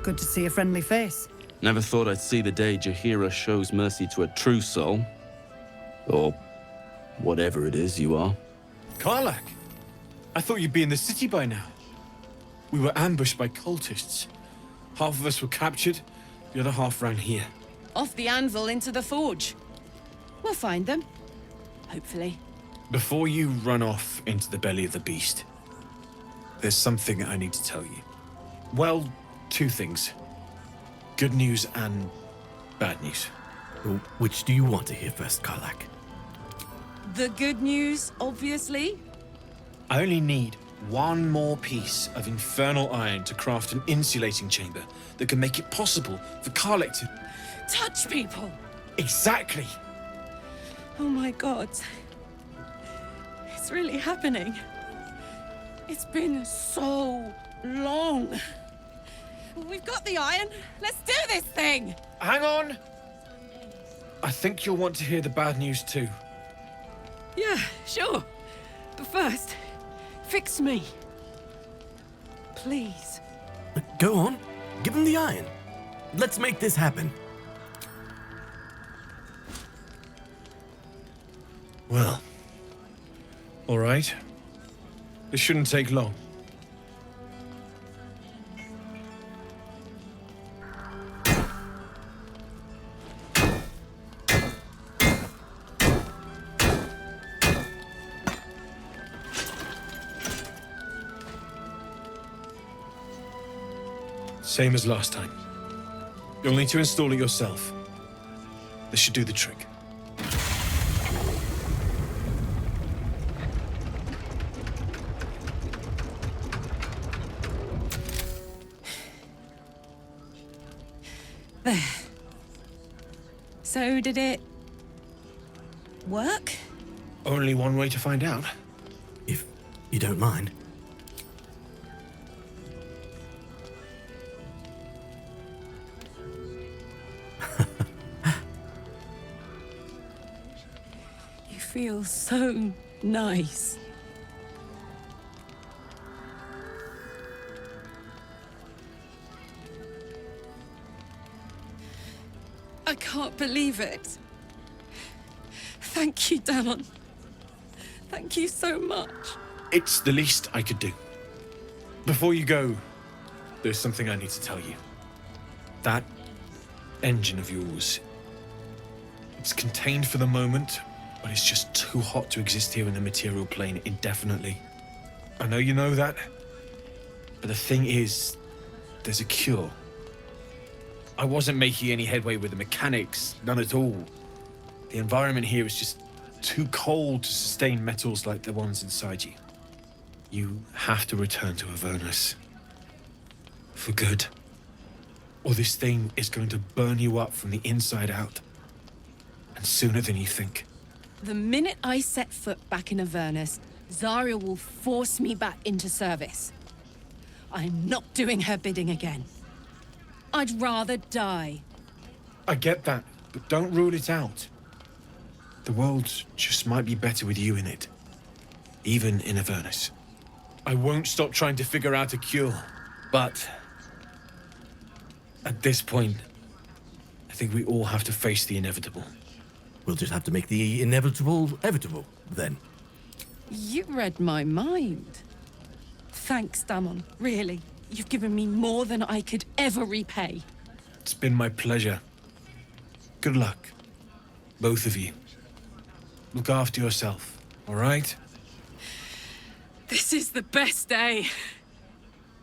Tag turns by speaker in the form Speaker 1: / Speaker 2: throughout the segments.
Speaker 1: Good to see a friendly face.
Speaker 2: Never thought I'd see the day Jaheira shows mercy to a true soul. Or whatever it is you are.
Speaker 3: Karlak! I thought you'd be in the city by now. We were ambushed by cultists. Half of us were captured, the other half ran here.
Speaker 4: Off the anvil into the forge. We'll find them. Hopefully.
Speaker 3: Before you run off into the belly of the beast, there's something I need to tell you. Well, two things. Good news and bad news.
Speaker 5: Which do you want to hear first, Karlak?
Speaker 4: The good news, obviously.
Speaker 3: I only need one more piece of infernal iron to craft an insulating chamber that can make it possible for Karlak to...
Speaker 4: Touch people!
Speaker 3: Exactly!
Speaker 4: Oh my god. It's really happening. It's been so long. We've got the iron. Let's do this thing!
Speaker 3: Hang on! I think you'll want to hear the bad news too.
Speaker 4: Yeah, sure. But first, fix me. Please.
Speaker 5: Go on. Give him the iron. Let's make this happen.
Speaker 3: Well, all right. This shouldn't take long. Same as last time. You'll need to install it yourself. This should do the trick.
Speaker 4: There. So did it work?
Speaker 3: Only one way to find out.
Speaker 5: If you don't mind.
Speaker 4: You feel so nice. I can't believe it. Thank you, Talun. Thank you so much.
Speaker 3: It's the least I could do. Before you go, there's something I need to tell you. That engine of yours, it's contained for the moment, but it's just too hot to exist here in the material plane indefinitely. I know you know that, but the thing is, there's a cure. I wasn't making any headway with the mechanics, none at all. The environment here is just too cold to sustain metals like the ones inside you. You have to return to Avernus. For good. Or this thing is going to burn you up from the inside out. And sooner than you think.
Speaker 4: The minute I set foot back in Avernus, Zarya will force me back into service. I'm not doing her bidding again. I'd rather die.
Speaker 3: I get that, but don't rule it out. The world just might be better with you in it. Even in Avernus. I won't stop trying to figure out a cure, but... at this point, I think we all have to face the inevitable.
Speaker 5: We'll just have to make the inevitable evitable, then.
Speaker 4: You read my mind. Thanks, Damon. Really. You've given me more than I could ever repay.
Speaker 3: It's been my pleasure. Good luck. Both of you. Look after yourself, all right?
Speaker 4: This is the best day.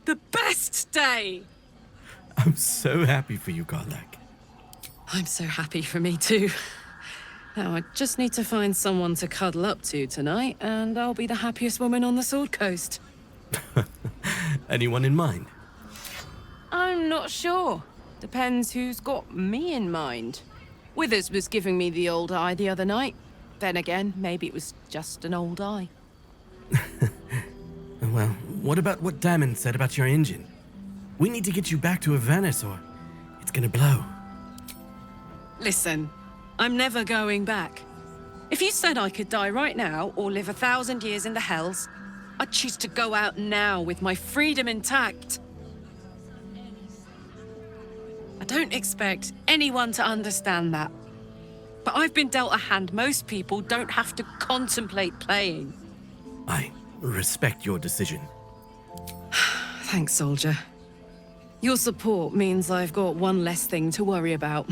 Speaker 4: The best day!
Speaker 5: I'm so happy for you, Karlak.
Speaker 4: I'm so happy for me too. Now I just need to find someone to cuddle up to tonight, and I'll be the happiest woman on the Sword Coast.
Speaker 5: Anyone in mind?
Speaker 4: I'm not sure. Depends who's got me in mind. Withers was giving me the old eye the other night. Then again, maybe it was just an old eye.
Speaker 5: Well, what about what Damon said about your engine? We need to get you back to Avernus or it's gonna blow.
Speaker 4: Listen, I'm never going back. If you said I could die right now or live 1,000 years in the Hells, I'd choose to go out now with my freedom intact. don't expect anyone to understand that. But I've been dealt a hand most people don't have to contemplate playing.
Speaker 5: I respect your decision.
Speaker 4: Thanks, soldier. Your support means I've got one less thing to worry about.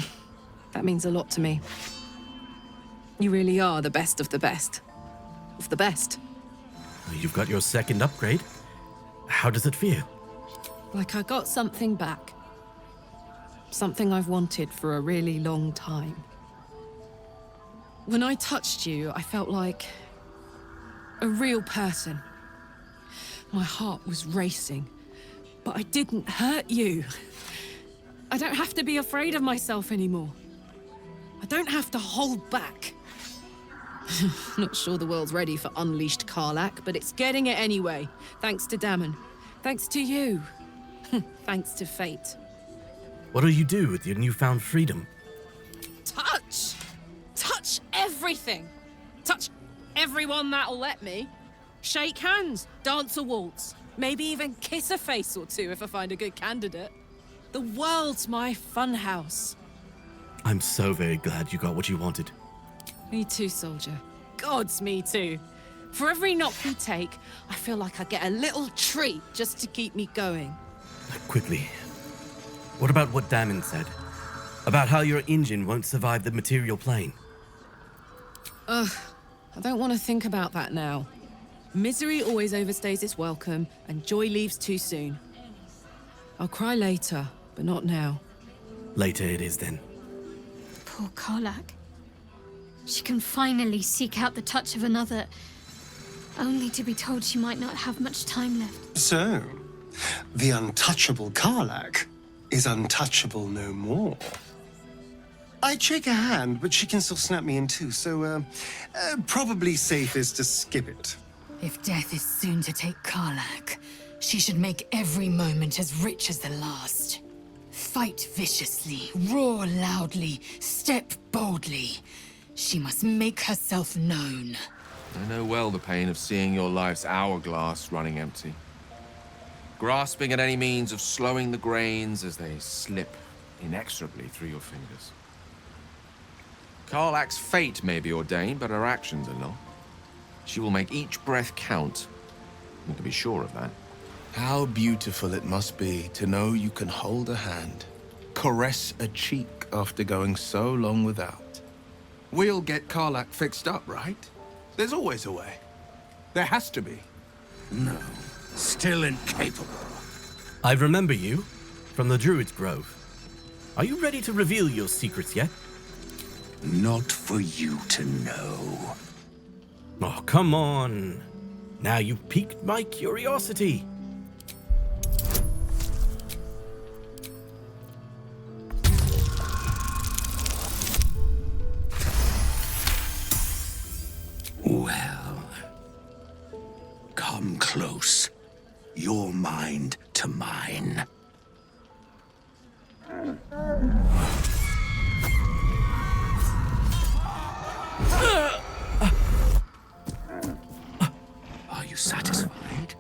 Speaker 4: That means a lot to me. You really are the best of the best. Of the best.
Speaker 5: You've got your second upgrade. How does it feel?
Speaker 4: Like I got something back. Something I've wanted for a really long time. When I touched you, I felt like a real person. My heart was racing, but I didn't hurt you. I don't have to be afraid of myself anymore. I don't have to hold back. Not sure the world's ready for unleashed Karlach, but it's getting it anyway. Thanks to Dammon. Thanks to you. Thanks to fate.
Speaker 5: What'll you do with your newfound freedom?
Speaker 4: Touch! Touch everything! Touch everyone that'll let me. Shake hands, dance a waltz, maybe even kiss a face or two if I find a good candidate. The world's my funhouse.
Speaker 5: I'm so very glad you got what you wanted.
Speaker 4: Me too, soldier. Gods, me too. For every knock you take, I feel like I get a little treat just to keep me going.
Speaker 5: Quickly. What about what Dammon said? About how your engine won't survive the material plane?
Speaker 4: Ugh, I don't want to think about that now. Misery always overstays its welcome, and joy leaves too soon. I'll cry later, but not now.
Speaker 5: Later it is then.
Speaker 1: Poor Karlach. She can finally seek out the touch of another, only to be told she might not have much time left.
Speaker 6: So, the untouchable Karlach is untouchable no more. I'd shake her hand, but she can still snap me in two, so probably safest to skip it.
Speaker 7: If death is soon to take Karlach, she should make every moment as rich as the last. Fight viciously, roar loudly, step boldly. She must make herself known.
Speaker 8: I know well the pain of seeing your life's hourglass running empty. Grasping at any means of slowing the grains as they slip inexorably through your fingers. Karlach's fate may be ordained, but her actions are not. She will make each breath count. You can be sure of that.
Speaker 9: How beautiful it must be to know you can hold a hand, caress a cheek after going so long without. We'll get Karlach fixed up, right? There's always a way. There has to be.
Speaker 10: No, still incapable.
Speaker 5: I remember you from the Druid's Grove. Are you ready to reveal your secrets yet?
Speaker 10: Not for you to know.
Speaker 5: Oh, come on. Now you've piqued my curiosity.
Speaker 10: Well, come close. Your mind to mine. Are you satisfied?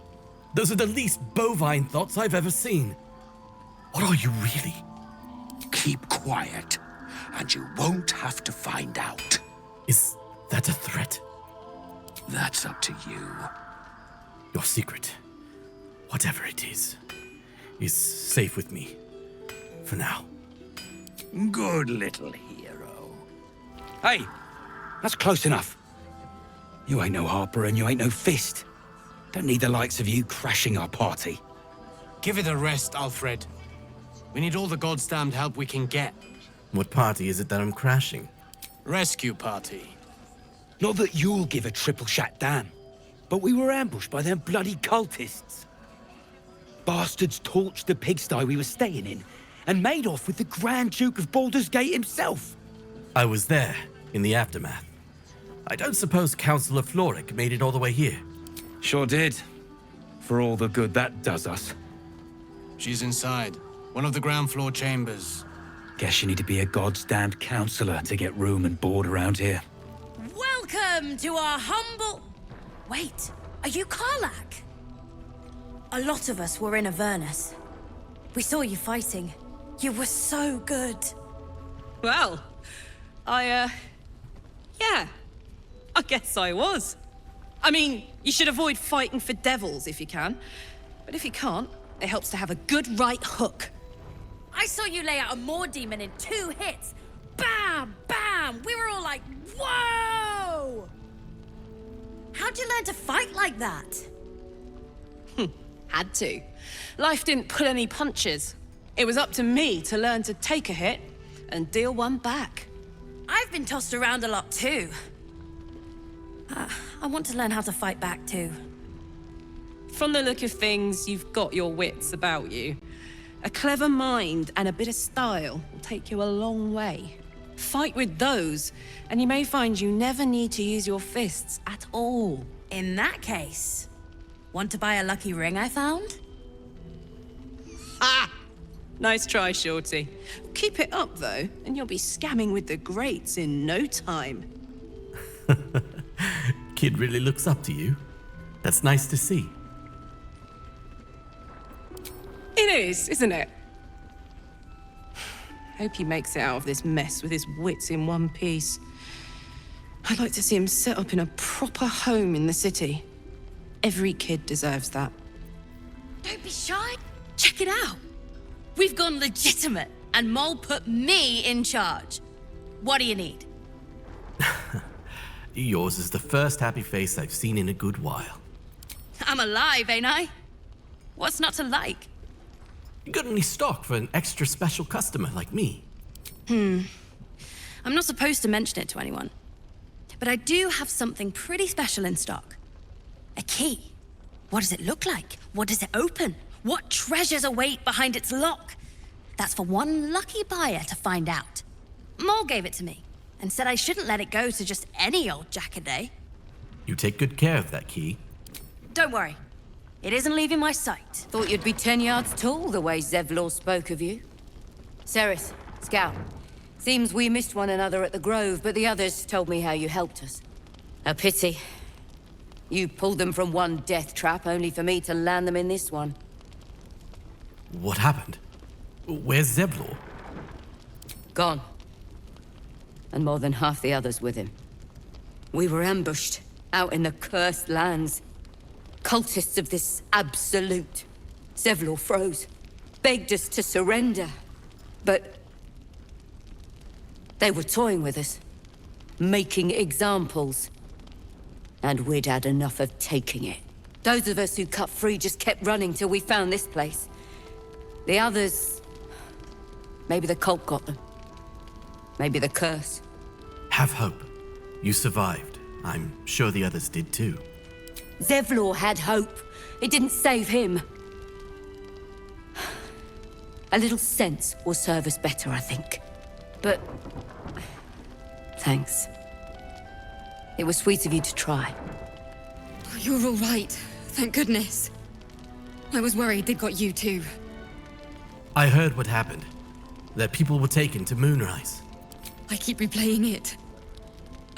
Speaker 5: Those are the least bovine thoughts I've ever seen. What are you really?
Speaker 10: Keep quiet, and you won't have to find out.
Speaker 5: Is that a threat?
Speaker 10: That's up to you.
Speaker 5: Your secret, whatever it is safe with me. For now.
Speaker 10: Good little hero.
Speaker 11: Hey, that's close enough. You ain't no Harper and you ain't no Fist. Don't need the likes of you crashing our party.
Speaker 12: Give it a rest, Alfred. We need all the goddamned help we can get.
Speaker 5: What party is it that I'm crashing?
Speaker 12: Rescue party.
Speaker 11: Not that you'll give a triple shot damn, but we were ambushed by them bloody cultists. Bastards torched the pigsty we were staying in and made off with the Grand Duke of Baldur's Gate himself.
Speaker 5: I was there, in the aftermath. I don't suppose Councillor Floric made it all the way here.
Speaker 11: Sure did. For all the good that does us.
Speaker 12: She's inside. One of the ground floor chambers.
Speaker 11: Guess you need to be a goddamned councillor to get room and board around here.
Speaker 13: Welcome to our humble... Wait, are you Karlach? A lot of us were in Avernus. We saw you fighting. You were so good.
Speaker 4: Well, yeah, I guess I was. I mean, you should avoid fighting for devils if you can. But if you can't, it helps to have a good right hook.
Speaker 13: I saw you lay out a Moor demon in 2 hits. Bam! Bam! We were all like, whoa! How'd you learn to fight like that?
Speaker 4: Had to. Life didn't pull any punches. It was up to me to learn to take a hit and deal one back.
Speaker 13: I've been tossed around a lot too. I want to learn how to fight back too.
Speaker 4: From the look of things, you've got your wits about you. A clever mind and a bit of style will take you a long way. Fight with those, and you may find you never need to use your fists at all.
Speaker 13: In that case, want to buy a lucky ring I found?
Speaker 4: Ah! Nice try, Shorty. Keep it up, though, and you'll be scamming with the greats in no time.
Speaker 5: Kid really looks up to you. That's nice to see.
Speaker 4: It is, isn't it? Hope he makes it out of this mess with his wits in one piece. I'd like to see him set up in a proper home in the city. Every kid deserves that.
Speaker 13: Don't be shy. Check it out. We've gone legitimate, and Mole put me in charge. What do you need?
Speaker 5: Yours is the first happy face I've seen in a good while.
Speaker 13: I'm alive, ain't I? What's not to like?
Speaker 5: You got any stock for an extra special customer like me?
Speaker 13: I'm not supposed to mention it to anyone. But I do have something pretty special in stock. A key. What does it look like? What does it open? What treasures await behind its lock? That's for one lucky buyer to find out. Mole gave it to me, and said I shouldn't let it go to just any old jackaday.
Speaker 5: You take good care of that key.
Speaker 13: Don't worry. It isn't leaving my sight.
Speaker 7: Thought you'd be 10 yards tall the way Zevlor spoke of you. Ceres, Scout. Seems we missed one another at the Grove, but the others told me how you helped us. A pity. You pulled them from one death trap, only for me to land them in this one.
Speaker 5: What happened? Where's Zevlor?
Speaker 7: Gone. And more than half the others with him. We were ambushed, out in the cursed lands. Cultists of this absolute. Zevlor froze, begged us to surrender. But they were toying with us, making examples. And we'd had enough of taking it. Those of us who cut free just kept running till we found this place. The others... maybe the cult got them. Maybe the curse.
Speaker 5: Have hope. You survived. I'm sure the others did too.
Speaker 7: Zevlor had hope. It didn't save him. A little sense will serve us better, I think. But... thanks. It was sweet of you to try.
Speaker 4: You're all right. Thank goodness. I was worried they'd got you too.
Speaker 5: I heard what happened. That people were taken to Moonrise.
Speaker 4: I keep replaying it.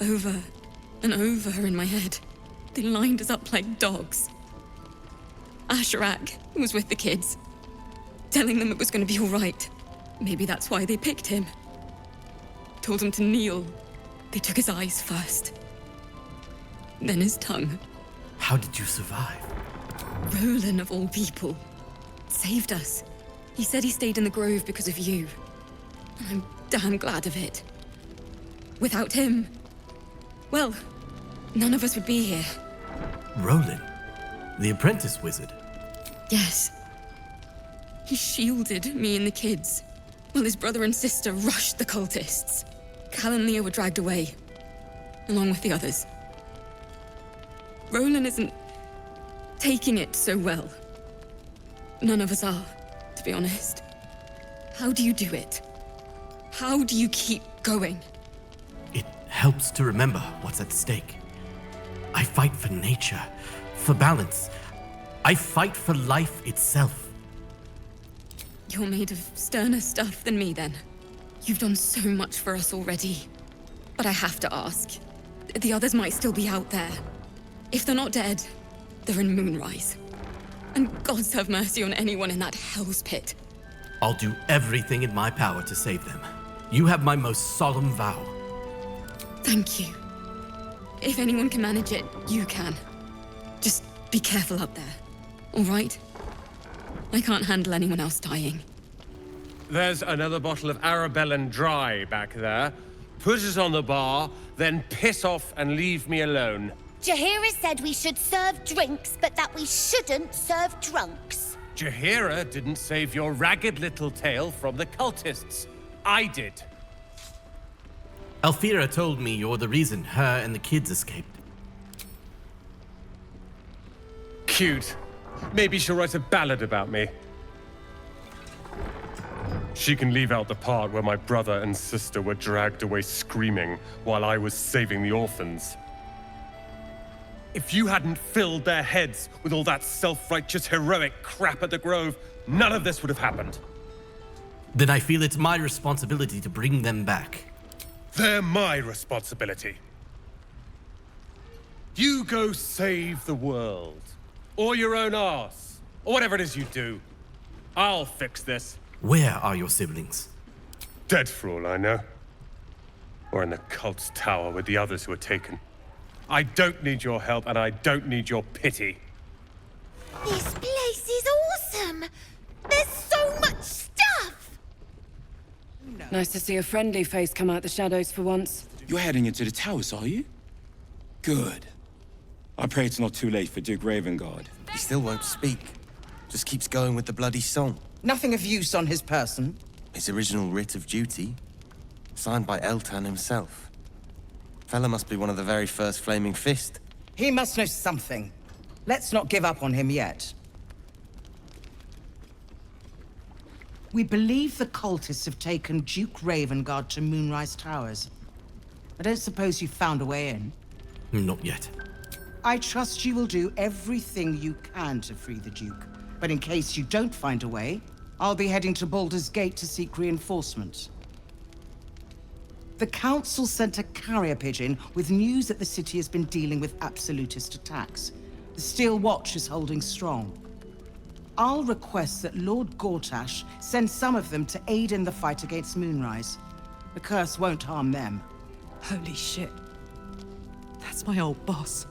Speaker 4: Over and over in my head. They lined us up like dogs. Asherak was with the kids, telling them it was going to be all right. Maybe that's why they picked him. Told him to kneel. They took his eyes first. Then his tongue.
Speaker 5: How did you survive?
Speaker 4: Roland, of all people, saved us. He said he stayed in the Grove because of you. And I'm damn glad of it. Without him, well, none of us would be here.
Speaker 5: Roland? The apprentice wizard?
Speaker 4: Yes. He shielded me and the kids, while his brother and sister rushed the cultists. Cal and Leah were dragged away, along with the others. Roland isn't taking it so well. None of us are, to be honest. How do you do it? How do you keep going?
Speaker 5: It helps to remember what's at stake. I fight for nature, for balance. I fight for life itself.
Speaker 4: You're made of sterner stuff than me, then. You've done so much for us already. But I have to ask. The others might still be out there. If they're not dead, they're in Moonrise. And gods have mercy on anyone in that hell's pit.
Speaker 5: I'll do everything in my power to save them. You have my most solemn vow.
Speaker 13: Thank you. If anyone can manage it, you can. Just be careful up there, all right? I can't handle anyone else dying.
Speaker 14: There's another bottle of Arabellan Dry back there. Put it on the bar, then piss off and leave me alone.
Speaker 15: Jaheira said we should serve drinks, but that we shouldn't serve drunks.
Speaker 14: Jaheira didn't save your ragged little tail from the cultists. I did.
Speaker 5: Alfira told me you're the reason her and the kids escaped.
Speaker 14: Cute. Maybe she'll write a ballad about me. She can leave out the part where my brother and sister were dragged away screaming while I was saving the orphans. If you hadn't filled their heads with all that self-righteous heroic crap at the Grove, none of this would have happened.
Speaker 5: Then I feel it's my responsibility to bring them back.
Speaker 14: They're my responsibility. You go save the world. Or your own arse. Or whatever it is you do. I'll fix this.
Speaker 5: Where are your siblings?
Speaker 14: Dead for all I know. Or in the cult's tower with the others who were taken. I don't need your help, and I don't need your pity.
Speaker 15: This place is awesome! There's so much stuff!
Speaker 16: Nice to see a friendly face come out the shadows for once.
Speaker 17: You're heading into the towers, are you? Good. I pray it's not too late for Duke Ravengard.
Speaker 18: He still won't speak. Just keeps going with the bloody song.
Speaker 19: Nothing of use on his person.
Speaker 18: His original writ of duty. Signed by Eltan himself. Fella must be one of the very first Flaming Fist.
Speaker 19: He must know something. Let's not give up on him yet. We believe the cultists have taken Duke Ravengard to Moonrise Towers. I don't suppose you've found a way in?
Speaker 5: Not yet.
Speaker 19: I trust you will do everything you can to free the Duke. But in case you don't find a way, I'll be heading to Baldur's Gate to seek reinforcements. The Council sent a carrier pigeon with news that the city has been dealing with absolutist attacks. The Steel Watch is holding strong. I'll request that Lord Gortash send some of them to aid in the fight against Moonrise. The curse won't harm them.
Speaker 4: Holy shit. That's my old boss.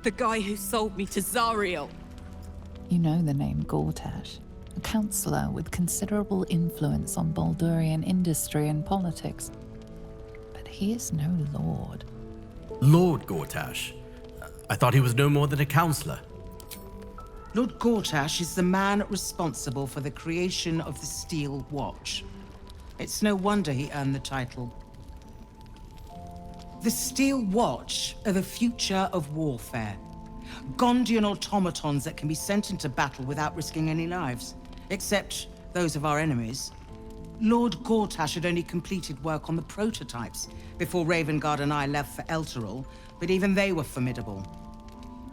Speaker 4: The guy who sold me to Zariel.
Speaker 20: You know the name Gortash, a councillor with considerable influence on Baldurian industry and politics. But he is no lord.
Speaker 5: Lord Gortash? I thought he was no more than a councillor.
Speaker 19: Lord Gortash is the man responsible for the creation of the Steel Watch. It's no wonder he earned the title. The Steel Watch are the future of warfare. Gondian automatons that can be sent into battle without risking any lives, except those of our enemies. Lord Gortash had only completed work on the prototypes before Ravengard and I left for Elturel, but even they were formidable.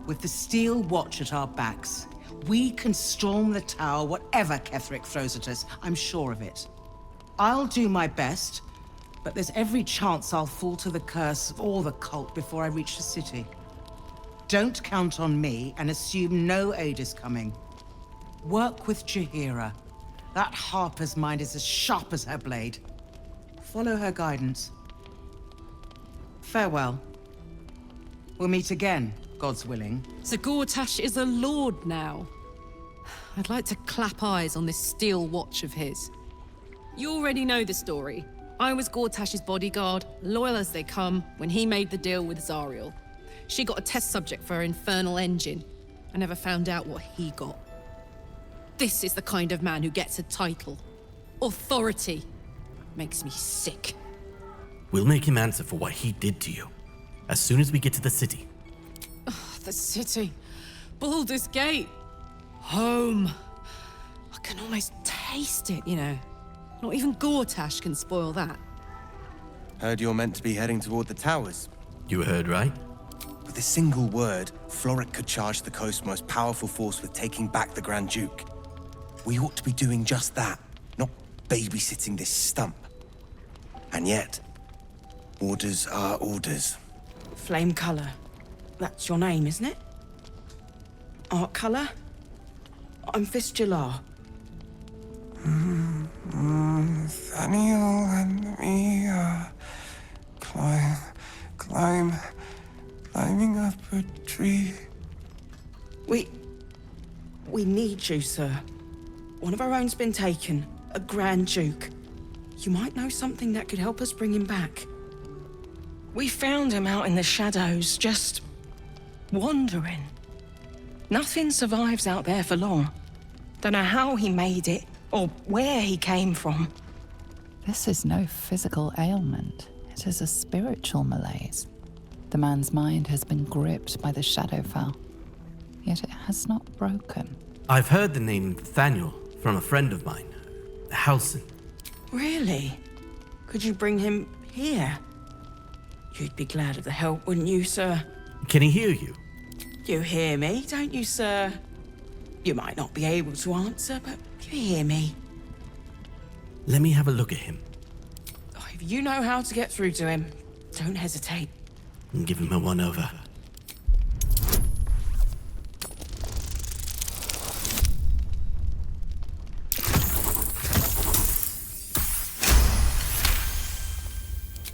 Speaker 19: With the Steel Watch at our backs, we can storm the tower whatever Ketheric throws at us, I'm sure of it. I'll do my best, but there's every chance I'll fall to the curse or the cult before I reach the city. Don't count on me and assume no aid is coming. Work with Jaheira. That Harper's mind is as sharp as her blade. Follow her guidance. Farewell. We'll meet again, God's willing.
Speaker 4: So Gortash is a lord now. I'd like to clap eyes on this Steel Watch of his. You already know the story. I was Gortash's bodyguard, loyal as they come, when he made the deal with Zariel. She got a test subject for her infernal engine. I never found out what he got. This is the kind of man who gets a title. Authority. Makes me sick.
Speaker 5: We'll make him answer for what he did to you. As soon as we get to the city.
Speaker 4: Oh, the city. Baldur's Gate. Home. I can almost taste it, you know. Not even Gortash can spoil that.
Speaker 18: Heard you're meant to be heading toward the towers.
Speaker 5: You heard right.
Speaker 18: With a single word, Floric could charge the coast's most powerful force with taking back the Grand Duke. We ought to be doing just that, not babysitting this stump. And yet, orders are orders.
Speaker 16: Flame Color. That's your name, isn't it? Art Color? I'm Fistula.
Speaker 9: Nathaniel and me are climbing up a tree.
Speaker 19: We need you, sir. One of our own's been taken, a Grand Duke. You might know something that could help us bring him back. We found him out in the shadows, just wandering. Nothing survives out there for long. Don't know how he made it, or where he came from.
Speaker 20: This is no physical ailment. It is a spiritual malaise. The man's mind has been gripped by the Shadowfell, yet it has not broken.
Speaker 5: I've heard the name Nathaniel from a friend of mine, Halson.
Speaker 19: Really? Could you bring him here? You'd be glad of the help, wouldn't you, sir?
Speaker 5: Can he hear you?
Speaker 19: You hear me, don't you, sir? You might not be able to answer, but you hear me.
Speaker 5: Let me have a look at him.
Speaker 19: If you know how to get through to him, don't hesitate.
Speaker 5: And give him a one-over.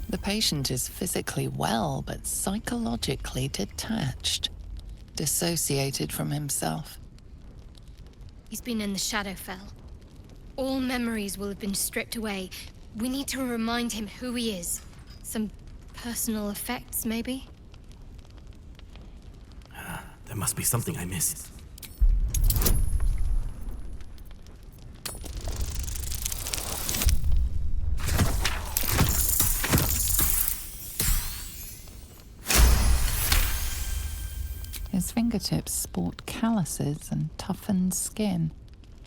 Speaker 20: The patient is physically well, but psychologically detached, dissociated from himself.
Speaker 1: He's been in the Shadowfell. All memories will have been stripped away. We need to remind him who he is. Some personal effects, maybe?
Speaker 5: There must be something I missed.
Speaker 20: His fingertips sport calluses and toughened skin,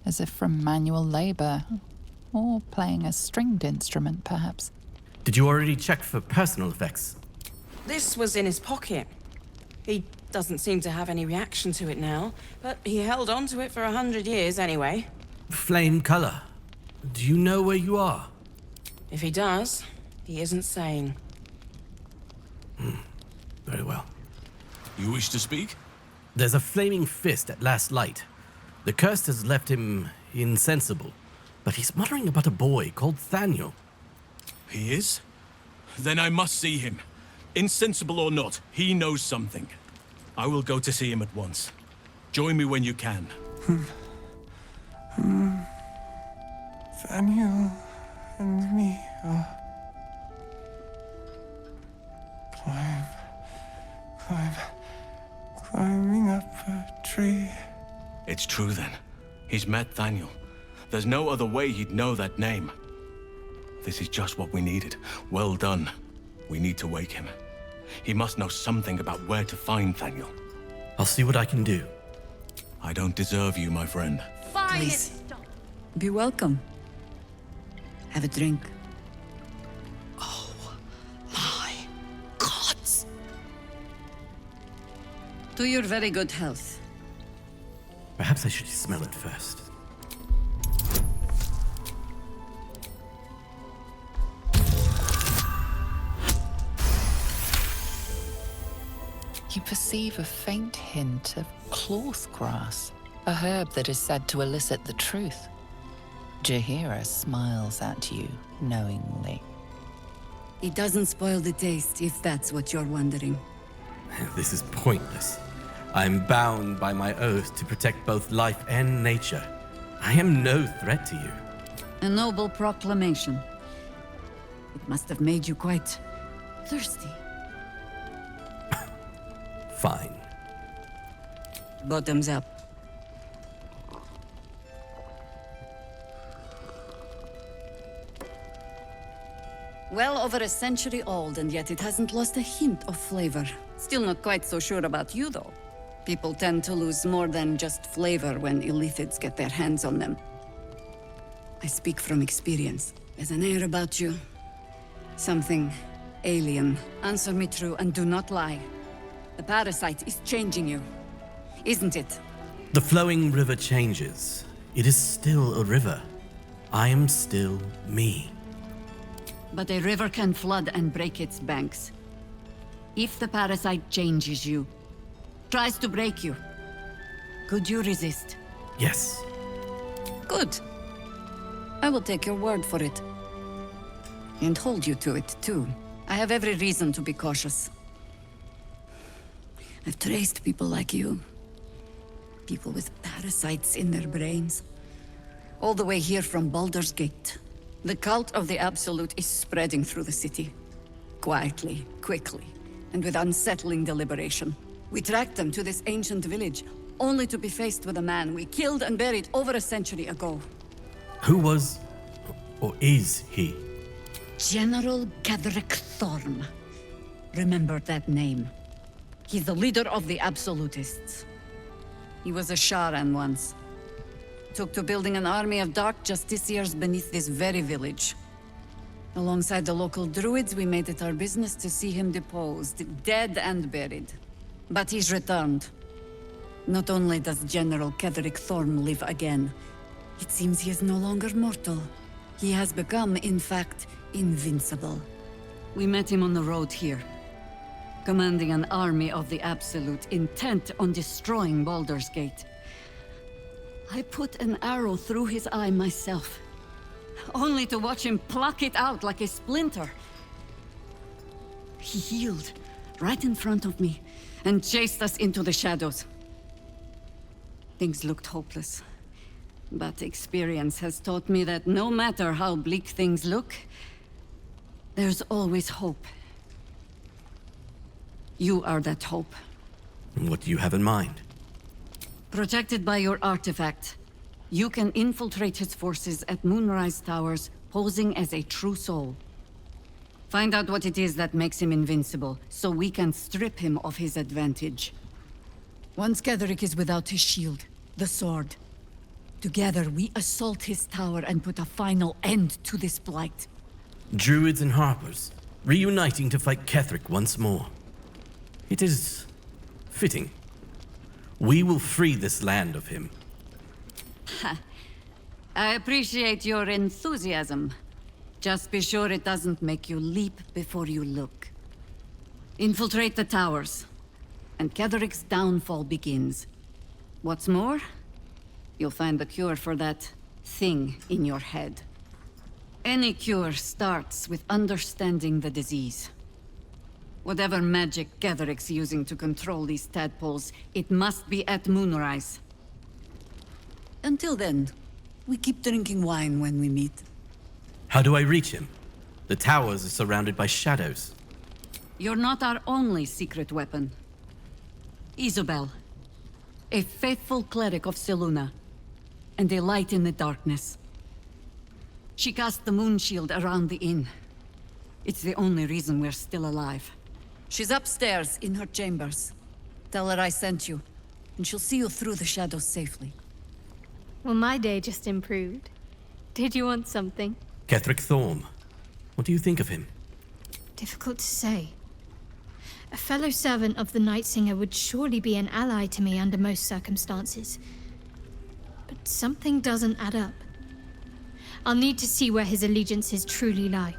Speaker 20: as if from manual labor, or playing a stringed instrument, perhaps.
Speaker 5: Did you already check for personal effects?
Speaker 19: This was in his pocket. He doesn't seem to have any reaction to it now, but he held on to it for 100 years anyway.
Speaker 5: Flame color. Do you know where you are?
Speaker 19: If he does, he isn't sane.
Speaker 5: Very well.
Speaker 17: You wish to speak?
Speaker 5: There's a flaming fist at last light. The curse has left him insensible, but he's muttering about a boy called Nathaniel.
Speaker 17: He is? Then I must see him. Insensible or not, he knows something. I will go to see him at once. Join me when you can.
Speaker 9: Nathaniel and me are climbing up a tree.
Speaker 17: It's true then. He's met Nathaniel. There's no other way he'd know that name. This is just what we needed. Well done. We need to wake him. He must know something about where to find Nathaniel.
Speaker 5: I'll see what I can do.
Speaker 17: I don't deserve you, my friend.
Speaker 7: Please. Be welcome. Have a drink.
Speaker 19: My gods!
Speaker 7: To your very good health.
Speaker 5: Perhaps I should smell it first.
Speaker 20: You perceive a faint hint of cloth grass, a herb that is said to elicit the truth. Jaheira smiles at you knowingly.
Speaker 7: It doesn't spoil the taste, if that's what you're wondering.
Speaker 5: This is pointless. I'm bound by my oath to protect both life and nature. I am no threat to you.
Speaker 7: A noble proclamation. It must have made you quite thirsty.
Speaker 5: Fine.
Speaker 7: Bottoms up. Well over a century old, and yet it hasn't lost a hint of flavor. Still not quite so sure about you, though. People tend to lose more than just flavor when illithids get their hands on them. I speak from experience. There's an air about you. Something alien. Answer me true and do not lie. The parasite is changing you, isn't it?
Speaker 5: The flowing river changes. It is still a river. I am still me.
Speaker 7: But a river can flood and break its banks. If the parasite changes you, tries to break you, could you resist?
Speaker 5: Yes.
Speaker 7: Good.
Speaker 21: I will take your word for it. And hold you to it, too. I have every reason to be cautious. I've traced people like you. People with parasites in their brains. All the way here from Baldur's Gate. The cult of the Absolute is spreading through the city. Quietly, quickly, and with unsettling deliberation. We tracked them to this ancient village, only to be faced with a man we killed and buried over a century ago.
Speaker 5: Who was, or is he?
Speaker 21: General Ketheric Thorm. Remember that name. He's the leader of the Absolutists. He was a Sharan once. Took to building an army of dark justiciars beneath this very village. Alongside the local Druids, we made it our business to see him deposed, dead and buried. But he's returned. Not only does General Ketheric Thorm live again, it seems he is no longer mortal. He has become, in fact, invincible. We met him on the road here, commanding an army of the Absolute, intent on destroying Baldur's Gate. I put an arrow through his eye myself, only to watch him pluck it out like a splinter. He healed right in front of me and chased us into the shadows. Things looked hopeless, but experience has taught me that no matter how bleak things look, there's always hope. You are that hope.
Speaker 5: What do you have in mind?
Speaker 21: Protected by your artifact, you can infiltrate his forces at Moonrise Towers, posing as a true soul. Find out what it is that makes him invincible, so we can strip him of his advantage. Once Ketheric is without his shield, the sword, together we assault his tower and put a final end to this blight.
Speaker 5: Druids and Harpers, reuniting to fight Ketheric once more. It is fitting. We will free this land of him.
Speaker 21: I appreciate your enthusiasm. Just be sure it doesn't make you leap before you look. Infiltrate the towers, and Ketheric's downfall begins. What's more, you'll find the cure for that thing in your head. Any cure starts with understanding the disease. Whatever magic Ketheric's using to control these tadpoles, it must be at Moonrise. Until then, we keep drinking wine when we meet.
Speaker 5: How do I reach him? The towers are surrounded by shadows.
Speaker 21: You're not our only secret weapon. Isobel, a faithful cleric of Selûne, and a light in the darkness. She cast the moon shield around the inn. It's the only reason we're still alive. She's upstairs in her chambers. Tell her I sent you, and she'll see you through the shadows safely.
Speaker 1: Well, my day just improved. Did you want something?
Speaker 5: Ketheric Thorm. What do you think of him?
Speaker 1: Difficult to say. A fellow servant of the Night Singer would surely be an ally to me under most circumstances. But something doesn't add up. I'll need to see where his allegiances truly lie.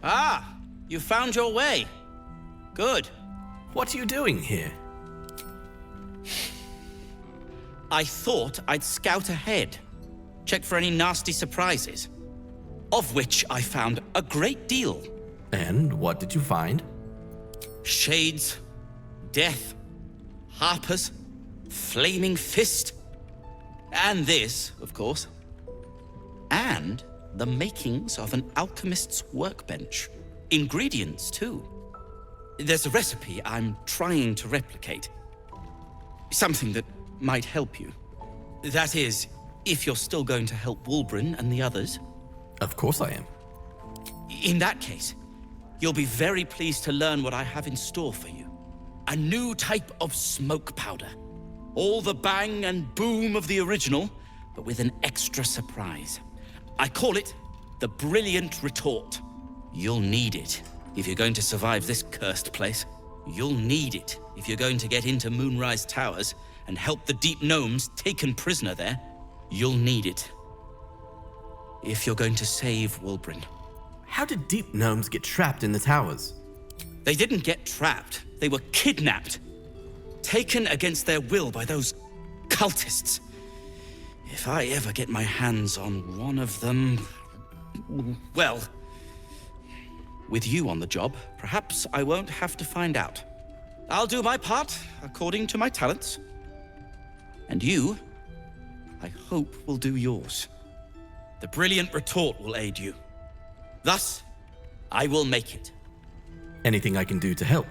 Speaker 22: Ah, you found your way. Good.
Speaker 5: What are you doing here?
Speaker 22: I thought I'd scout ahead, check for any nasty surprises, of which I found a great deal.
Speaker 5: And what did you find?
Speaker 22: Shades, death, harpers, flaming fist, and this, of course. And the makings of an alchemist's workbench. Ingredients, too. There's a recipe I'm trying to replicate. Something that might help you. That is, if you're still going to help Wulbren and the others.
Speaker 5: Of course I am.
Speaker 22: In that case, you'll be very pleased to learn what I have in store for you. A new type of smoke powder. All the bang and boom of the original, but with an extra surprise. I call it the Brilliant Retort. You'll need it if you're going to survive this cursed place. You'll need it if you're going to get into Moonrise Towers and help the Deep Gnomes taken prisoner there. You'll need it if you're going to save Wulbren.
Speaker 5: How did Deep Gnomes get trapped in the towers?
Speaker 22: They didn't get trapped. They were kidnapped. Taken against their will by those cultists. If I ever get my hands on one of them... Well, with you on the job, perhaps I won't have to find out. I'll do my part according to my talents. And you, I hope, will do yours. The brilliant retort will aid you. Thus, I will make it.
Speaker 5: Anything I can do to help?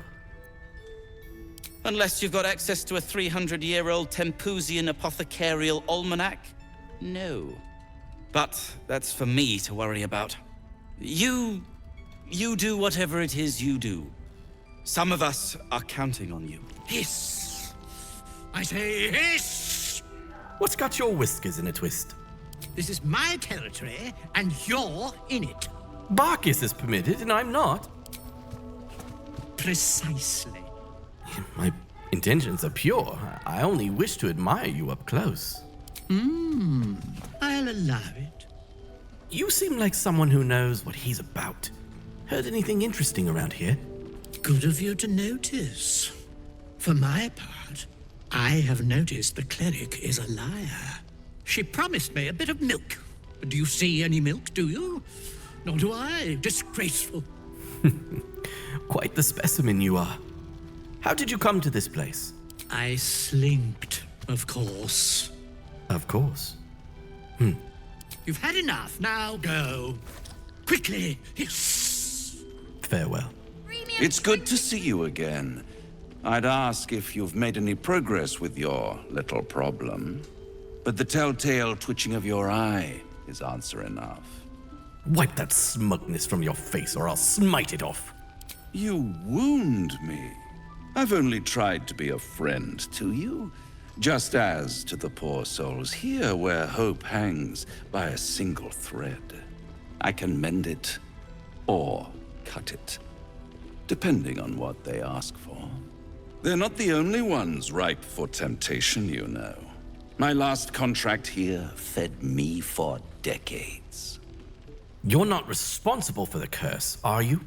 Speaker 22: Unless you've got access to a 300-year-old Tempusian apothecarial almanac, no. But that's for me to worry about. You do whatever it is you do. Some of us are counting on you.
Speaker 10: Hiss! I say hiss!
Speaker 5: What's got your whiskers in a twist?
Speaker 10: This is my territory, and you're in it.
Speaker 5: Barkis is permitted, and I'm not.
Speaker 10: Precisely.
Speaker 5: My intentions are pure. I only wish to admire you up close.
Speaker 10: I'll allow it.
Speaker 5: You seem like someone who knows what he's about. Heard anything interesting around here?
Speaker 10: Good of you to notice. For my part, I have noticed the cleric is a liar. She promised me a bit of milk. Do you see any milk, do you? Nor do I. Disgraceful.
Speaker 5: Quite the specimen you are. How did you come to this place?
Speaker 10: I slinked, of course.
Speaker 5: Of course.
Speaker 10: You've had enough. Now go. Quickly. Hiss.
Speaker 5: Farewell.
Speaker 2: It's good to see you again. I'd ask if you've made any progress with your little problem. But the telltale twitching of your eye is answer enough.
Speaker 5: Wipe that smugness from your face or I'll smite it off.
Speaker 2: You wound me. I've only tried to be a friend to you, just as to the poor souls here where hope hangs by a single thread. I can mend it or cut it, depending on what they ask for. They're not the only ones ripe for temptation, you know. My last contract here fed me for decades.
Speaker 5: You're not responsible for the curse, are you?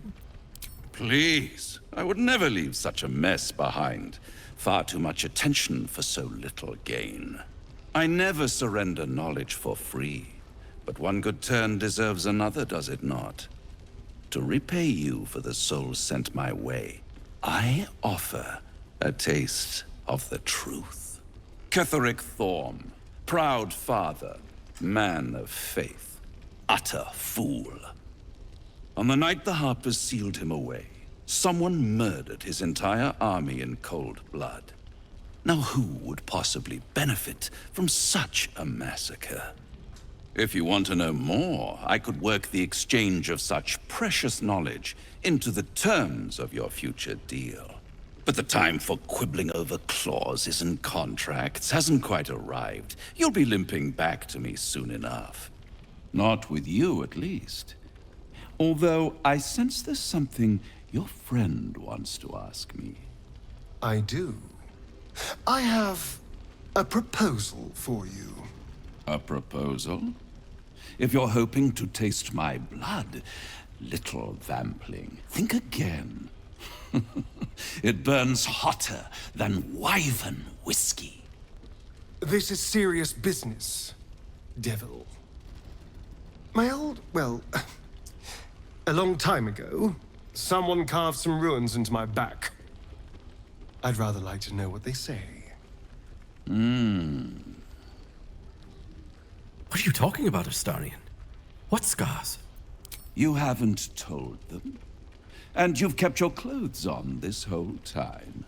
Speaker 2: Please, I would never leave such a mess behind. Far too much attention for so little gain. I never surrender knowledge for free, but one good turn deserves another, does it not? To repay you for the souls sent my way, I offer a taste of the truth. Ketheric Thorm, proud father, man of faith, utter fool. On the night the Harpers sealed him away, someone murdered his entire army in cold blood. Now who would possibly benefit from such a massacre? If you want to know more, I could work the exchange of such precious knowledge into the terms of your future deal. But the time for quibbling over clauses and contracts hasn't quite arrived. You'll be limping back to me soon enough. Not with you, at least. Although I sense there's something your friend wants to ask me.
Speaker 6: I do. I have a proposal for you.
Speaker 2: A proposal? If you're hoping to taste my blood, little vampling, think again. It burns hotter than wyvern whiskey.
Speaker 6: This is serious business, devil. My old, well, a long time ago, someone carved some runes into my back. I'd rather like to know what they say.
Speaker 5: What are you talking about, Astarion? What scars?
Speaker 2: You haven't told them. And you've kept your clothes on this whole time.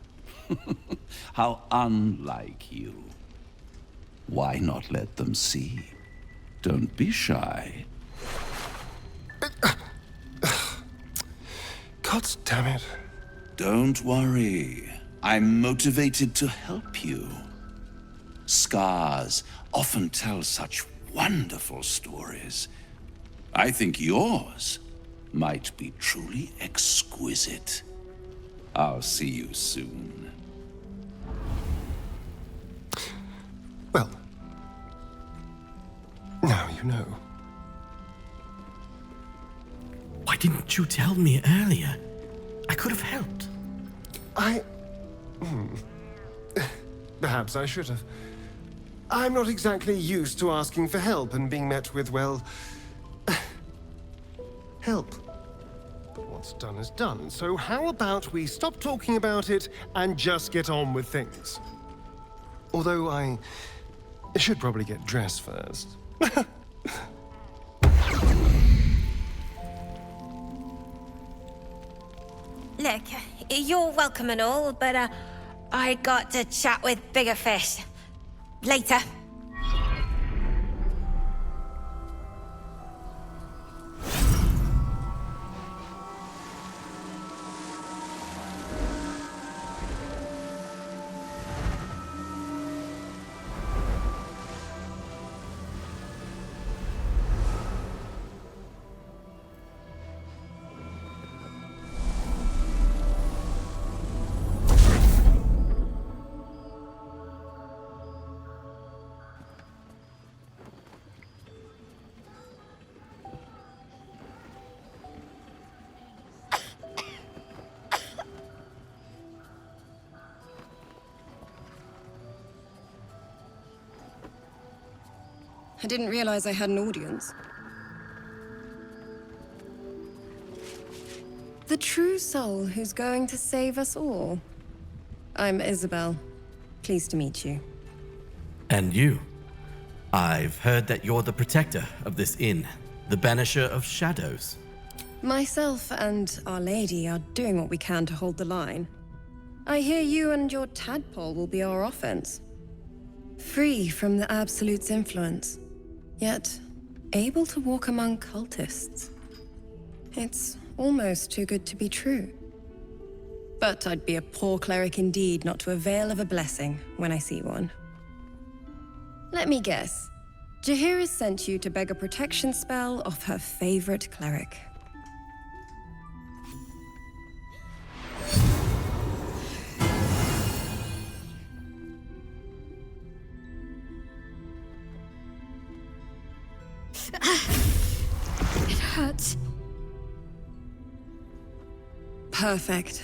Speaker 2: How unlike you. Why not let them see? Don't be shy.
Speaker 6: God damn it.
Speaker 2: Don't worry. I'm motivated to help you. Scars often tell such wonderful stories. I think yours might be truly exquisite. I'll see you soon.
Speaker 6: Well, now you know.
Speaker 5: Why didn't you tell me earlier? I could have helped.
Speaker 6: Perhaps I should have. I'm not exactly used to asking for help and being met with, well, help. But what's done is done, so how about we stop talking about it and just get on with things? Although I should probably get dressed first.
Speaker 3: Look, you're welcome and all, but I got to chat with bigger fish. Later.
Speaker 8: I didn't realize I had an audience. The true soul who's going to save us all. I'm Isabel. Pleased to meet you.
Speaker 5: And you. I've heard that you're the protector of this inn, the banisher of shadows.
Speaker 8: Myself and Our Lady are doing what we can to hold the line. I hear you and your tadpole will be our offense. Free from the Absolute's influence, yet able to walk among cultists. It's almost too good to be true. But I'd be a poor cleric indeed not to avail of a blessing when I see one. Let me guess. Jaheira sent you to beg a protection spell off her favorite cleric.
Speaker 1: It hurts.
Speaker 8: Perfect.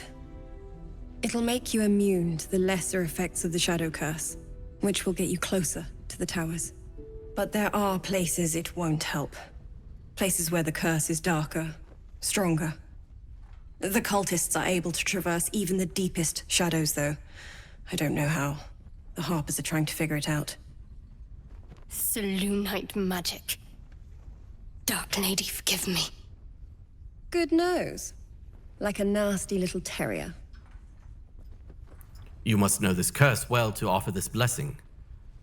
Speaker 8: It'll make you immune to the lesser effects of the Shadow Curse, which will get you closer to the towers. But there are places it won't help. Places where the curse is darker, stronger. The cultists are able to traverse even the deepest shadows, though. I don't know how. The Harpers are trying to figure it out.
Speaker 13: Selûnite magic. Dark Lady, forgive me.
Speaker 8: Good nose. Like a nasty little terrier.
Speaker 5: You must know this curse well to offer this blessing.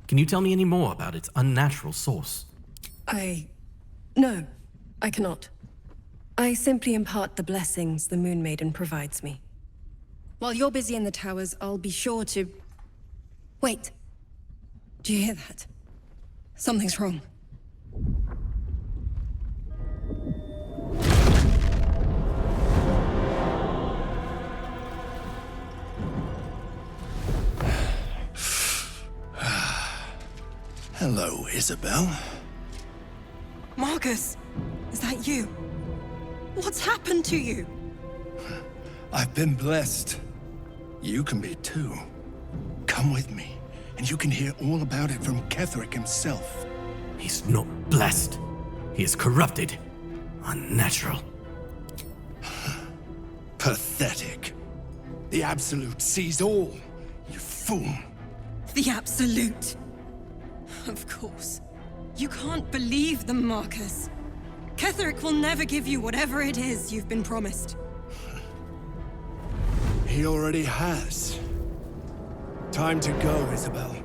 Speaker 5: Can you tell me any more about its unnatural source?
Speaker 8: No, I cannot. I simply impart the blessings the Moon Maiden provides me. While you're busy in the towers, I'll be sure to... Wait. Do you hear that? Something's wrong.
Speaker 23: Hello, Isabel.
Speaker 8: Marcus, is that you? What's happened to you?
Speaker 23: I've been blessed. You can be too. Come with me, and you can hear all about it from Ketheric himself.
Speaker 5: He's not blessed. He is corrupted. Unnatural.
Speaker 23: Pathetic. The Absolute sees all, you fool.
Speaker 8: The Absolute. Of course. You can't believe them, Marcus. Ketheric will never give you whatever it is you've been promised.
Speaker 23: He already has. Time to go, Isabel.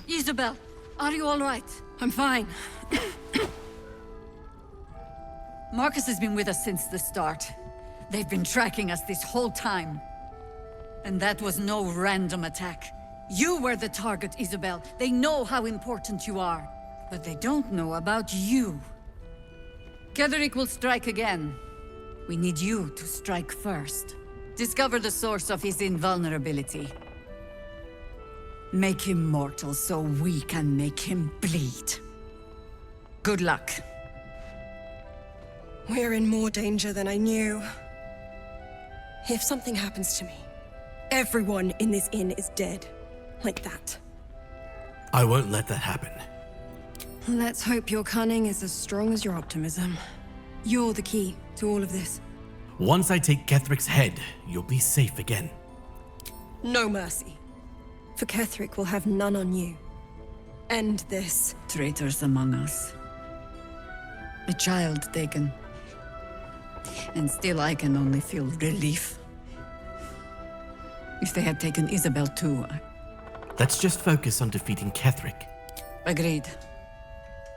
Speaker 21: Isabel, are you all right?
Speaker 8: I'm fine.
Speaker 21: Marcus has been with us since the start. They've been tracking us this whole time. And that was no random attack. You were the target, Isabel. They know how important you are. But they don't know about you. Ketheric will strike again. We need you to strike first. Discover the source of his invulnerability. Make him mortal so we can make him bleed. Good luck.
Speaker 8: We're in more danger than I knew. If something happens to me, everyone in this inn is dead. Like that.
Speaker 5: I won't let that happen.
Speaker 8: Let's hope your cunning is as strong as your optimism. You're the key to all of this.
Speaker 5: Once I take Ketheric's head, you'll be safe again.
Speaker 8: No mercy. For Ketheric will have none on you. End this.
Speaker 21: Traitors among us. A child taken. And still I can only feel relief. If they had taken Isabel too,
Speaker 5: Let's just focus on defeating Ketheric.
Speaker 21: Agreed.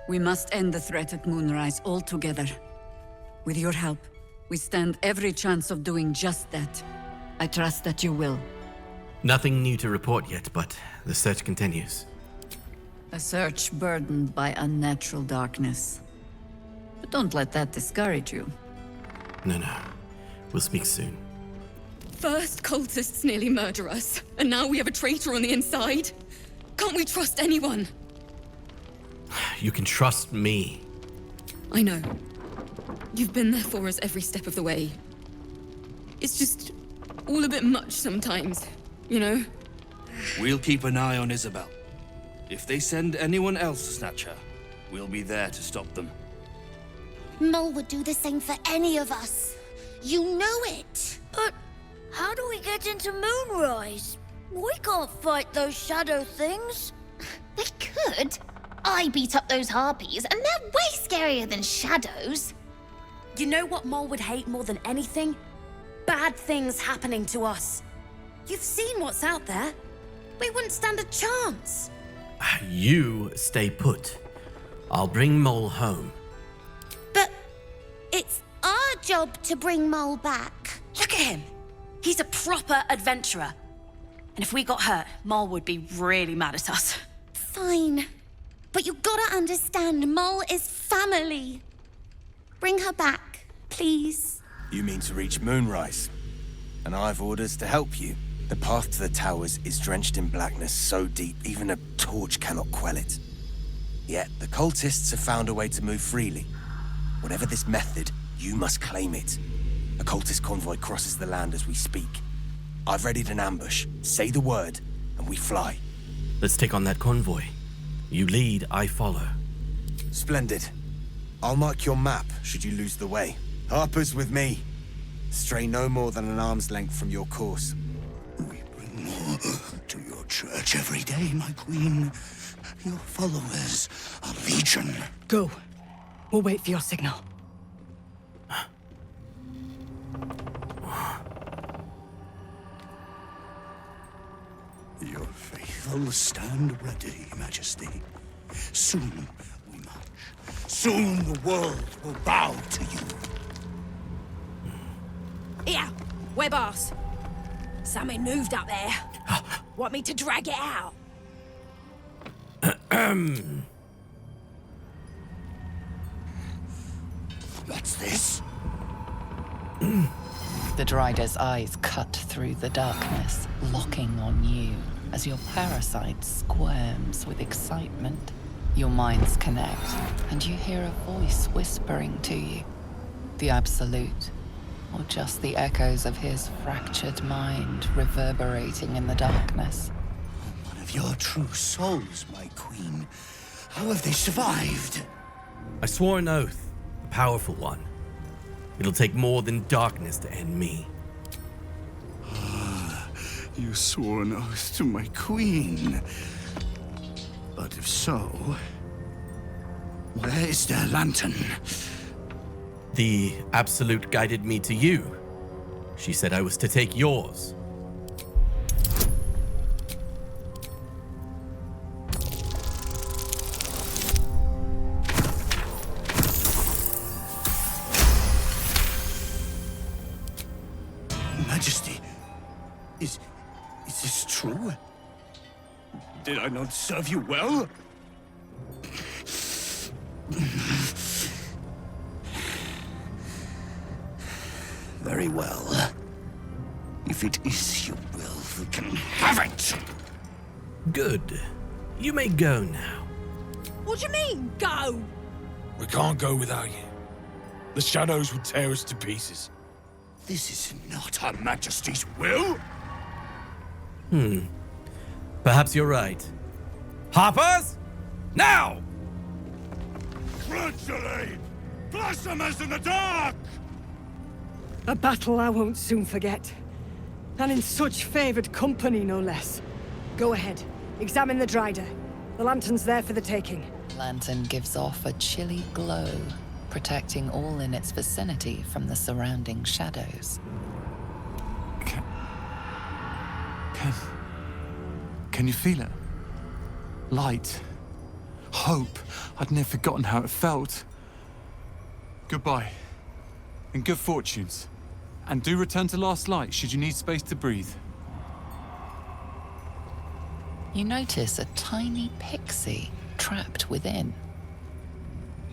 Speaker 21: We must end the threat at Moonrise altogether. With your help, we stand every chance of doing just that. I trust that you will.
Speaker 5: Nothing new to report yet, but the search continues.
Speaker 21: A search burdened by unnatural darkness. But don't let that discourage you.
Speaker 5: No. We'll speak soon.
Speaker 4: First cultists nearly murder us, and now we have a traitor on the inside. Can't we trust anyone?
Speaker 5: You can trust me.
Speaker 4: I know. You've been there for us every step of the way. It's just all a bit much sometimes, you know?
Speaker 22: We'll keep an eye on Isabel. If they send anyone else to snatch her, we'll be there to stop them.
Speaker 15: Mole would do the same for any of us. You know it.
Speaker 11: But how do we get into Moonrise? We can't fight those shadow things.
Speaker 15: We could. I beat up those harpies, and they're way scarier than shadows.
Speaker 13: You know what Mole would hate more than anything? Bad things happening to us. You've seen what's out there. We wouldn't stand a chance.
Speaker 5: You stay put. I'll bring Mole home.
Speaker 15: But it's our job to bring Mole back.
Speaker 13: Look at him. He's a proper adventurer. And if we got hurt, Mole would be really mad at us.
Speaker 15: Fine. But you gotta understand, Mole is family. Bring her back, please.
Speaker 18: You mean to reach Moonrise? And I've orders to help you. The path to the towers is drenched in blackness so deep, even a torch cannot quell it. Yet, the cultists have found a way to move freely. Whatever this method, you must claim it. A cultist convoy crosses the land as we speak. I've readied an ambush. Say the word, and we fly.
Speaker 5: Let's take on that convoy. You lead, I follow.
Speaker 18: Splendid. I'll mark your map should you lose the way. Harper's with me. Stray no more than an arm's length from your course.
Speaker 10: More to your church every day, my queen. Your followers are legion.
Speaker 19: Go. We'll wait for your signal.
Speaker 10: Your faithful stand ready, Majesty. Soon we march. Soon the world will bow to you.
Speaker 3: Here, we're boss. Something moved up there. Want me to drag it out?
Speaker 10: What's this?
Speaker 20: The Drider's eyes cut through the darkness, locking on you as your parasite squirms with excitement. Your minds connect, and you hear a voice whispering to you. The Absolute, or just the echoes of his fractured mind reverberating in the darkness.
Speaker 10: One of your true souls, my queen. How have they survived?
Speaker 5: I swore an oath, a powerful one. It'll take more than darkness to end me.
Speaker 10: You swore an oath to my queen. But if so, where is their lantern?
Speaker 5: The Absolute guided me to you. She said I was to take yours.
Speaker 10: Majesty, is this true?
Speaker 12: Did I not serve you well? Very well. If it is your will, we can have it!
Speaker 5: Good. You may go now.
Speaker 14: What do you mean, go?
Speaker 12: We can't go without you. The shadows would tear us to pieces. This is not Her Majesty's will!
Speaker 5: Perhaps you're right. Harpers! Now!
Speaker 12: Gradually! Blasphemous in the dark!
Speaker 14: A battle I won't soon forget. And in such favored company, no less. Go ahead. Examine the Drider. The lantern's there for the taking.
Speaker 20: Lantern gives off a chilly glow, protecting all in its vicinity from the surrounding shadows.
Speaker 16: Can you feel it? Light. Hope. I'd never forgotten how it felt. Goodbye. And good fortunes. And do return to Last Light should you need space to breathe.
Speaker 20: You notice a tiny pixie trapped within.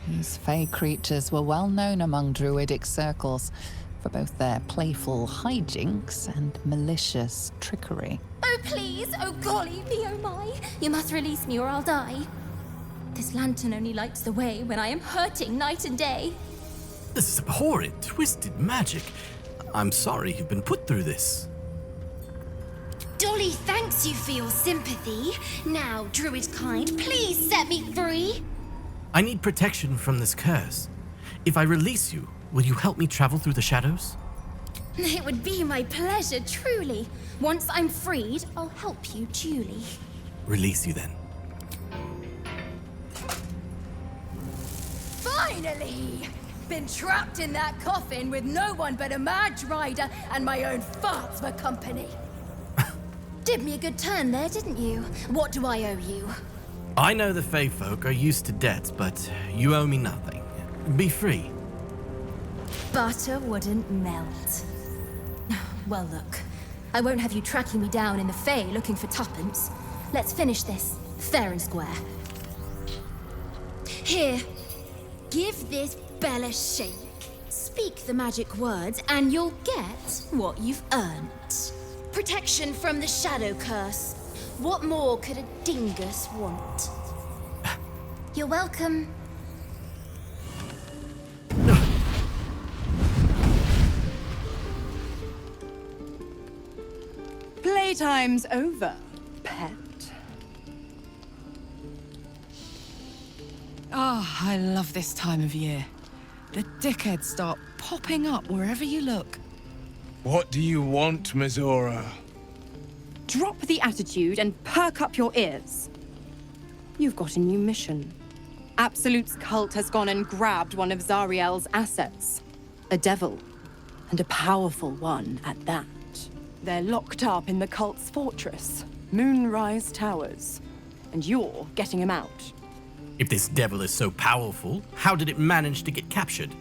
Speaker 20: These fey creatures were well known among druidic circles for both their playful hijinks and malicious trickery.
Speaker 15: Oh, please! Oh, golly, me, oh my! You must release me or I'll die. This lantern only lights the way when I am hurting night and day.
Speaker 5: This is abhorrent, twisted magic. I'm sorry you've been put through this.
Speaker 15: Dolly thanks you for your sympathy. Now, Druid kind, please set me free.
Speaker 5: I need protection from this curse. If I release you, will you help me travel through the shadows?
Speaker 15: It would be my pleasure, truly. Once I'm freed, I'll help you duly.
Speaker 5: Release you then.
Speaker 14: Finally! Been trapped in that coffin with no one but a mad rider and my own farts for company.
Speaker 15: Did me a good turn there, didn't you? What do I owe you?
Speaker 5: I know the Fey folk are used to debts, but you owe me nothing. Be free.
Speaker 15: Butter wouldn't melt. Well, look. I won't have you tracking me down in the Fey looking for tuppence. Let's finish this, fair and square. Here. Give this bell a shake. Speak the magic words, and you'll get what you've earned. Protection from the shadow curse. What more could a dingus want? You're welcome.
Speaker 4: Playtime's over, pet. Oh, I love this time of year. The dickheads start popping up wherever you look.
Speaker 9: What do you want, Mizora?
Speaker 24: Drop the attitude and perk up your ears. You've got a new mission. Absolute's cult has gone and grabbed one of Zariel's assets. A devil. And a powerful one at that. They're locked up in the cult's fortress, Moonrise Towers. And you're getting him out.
Speaker 5: If this devil is so powerful, how did it manage to get captured?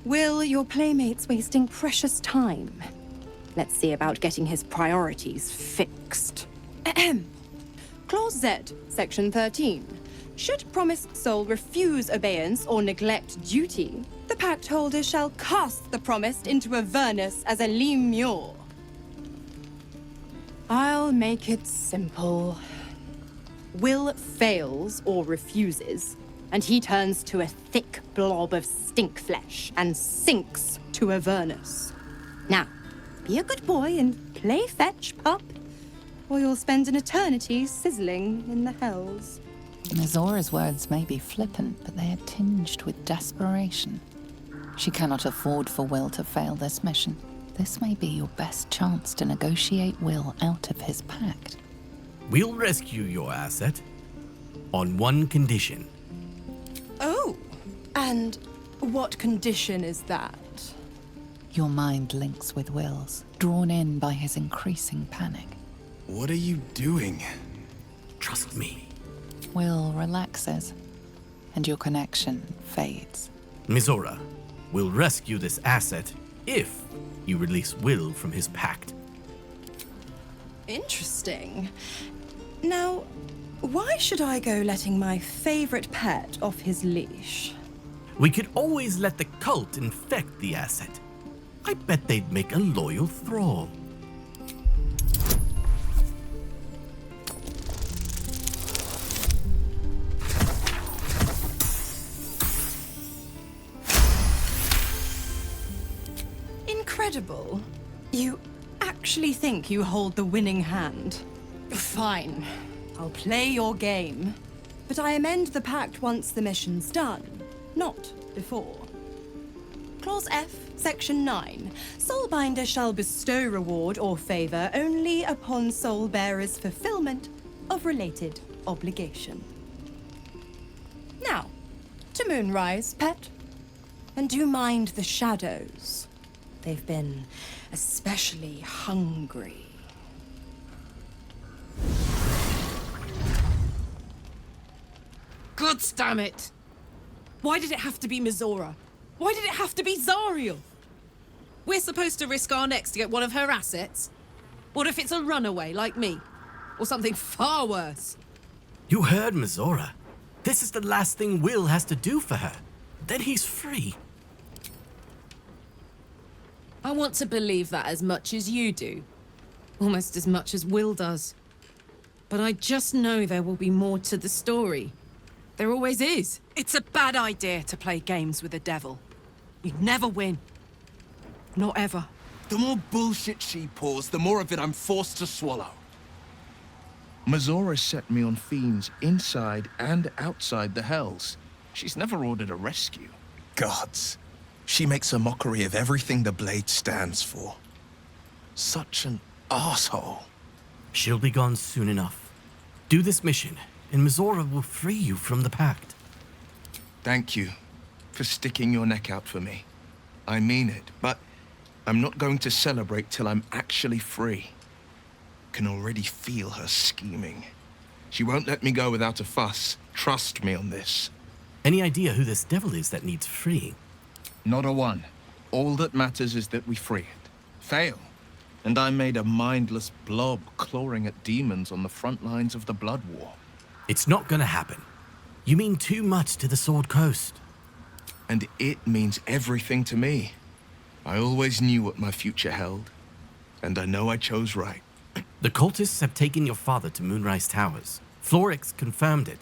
Speaker 24: Will, your playmate's wasting precious time. Let's see about getting his priorities fixed. Clause Z, Section 13. Should promised soul refuse obeyance or neglect duty, the pact holder shall cast the promised into Avernus as a lemure. I'll make it simple. Will fails or refuses, and he turns to a thick blob of stink flesh and sinks to Avernus. Now, be a good boy and play fetch, pup, or you'll spend an eternity sizzling in the hells.
Speaker 20: Mizora's words may be flippant, but they are tinged with desperation. She cannot afford for Will to fail this mission. This may be your best chance to negotiate Will out of his pact.
Speaker 5: We'll rescue your asset on one condition.
Speaker 24: Oh, and what condition is that?
Speaker 20: Your mind links with Will's, drawn in by his increasing panic.
Speaker 9: What are you doing?
Speaker 5: Trust me.
Speaker 20: Will relaxes, and your connection fades.
Speaker 5: Mizora, we'll rescue this asset if you release Will from his pact.
Speaker 24: Interesting. Now, why should I go letting my favorite pet off his leash?
Speaker 5: We could always let the cult infect the asset. I bet they'd make a loyal thrall.
Speaker 24: Incredible. You actually think you hold the winning hand? Fine. I'll play your game. But I amend the pact once the mission's done, not before. Clause F, Section 9. Soulbinder shall bestow reward or favor only upon soul-bearer's fulfillment of related obligation. Now, to Moonrise, pet. And do mind the shadows. They've been especially hungry.
Speaker 4: God damn it! Why did it have to be Mizora? Why did it have to be Zariel? We're supposed to risk our necks to get one of her assets? What if it's a runaway like me? Or something far worse?
Speaker 5: You heard Mizora. This is the last thing Will has to do for her. Then he's free.
Speaker 4: I want to believe that as much as you do. Almost as much as Will does. But I just know there will be more to the story. There always is. It's a bad idea to play games with the devil. You never win. Not ever.
Speaker 9: The more bullshit she pours, the more of it I'm forced to swallow. Mizora set me on fiends inside and outside the Hells. She's never ordered a rescue. Gods. She makes a mockery of everything the Blade stands for. Such an asshole.
Speaker 5: She'll be gone soon enough. Do this mission, and Mizora will free you from the pact.
Speaker 9: Thank you for sticking your neck out for me. I mean it, but I'm not going to celebrate till I'm actually free. Can already feel her scheming. She won't let me go without a fuss. Trust me on this.
Speaker 5: Any idea who this devil is that needs freeing?
Speaker 9: Not a one. All that matters is that we free it. Fail, and I'm made a mindless blob clawing at demons on the front lines of the Blood War.
Speaker 5: It's not gonna happen. You mean too much to the Sword Coast.
Speaker 9: And it means everything to me. I always knew what my future held, and I know I chose right.
Speaker 5: The cultists have taken your father to Moonrise Towers. Florix confirmed it.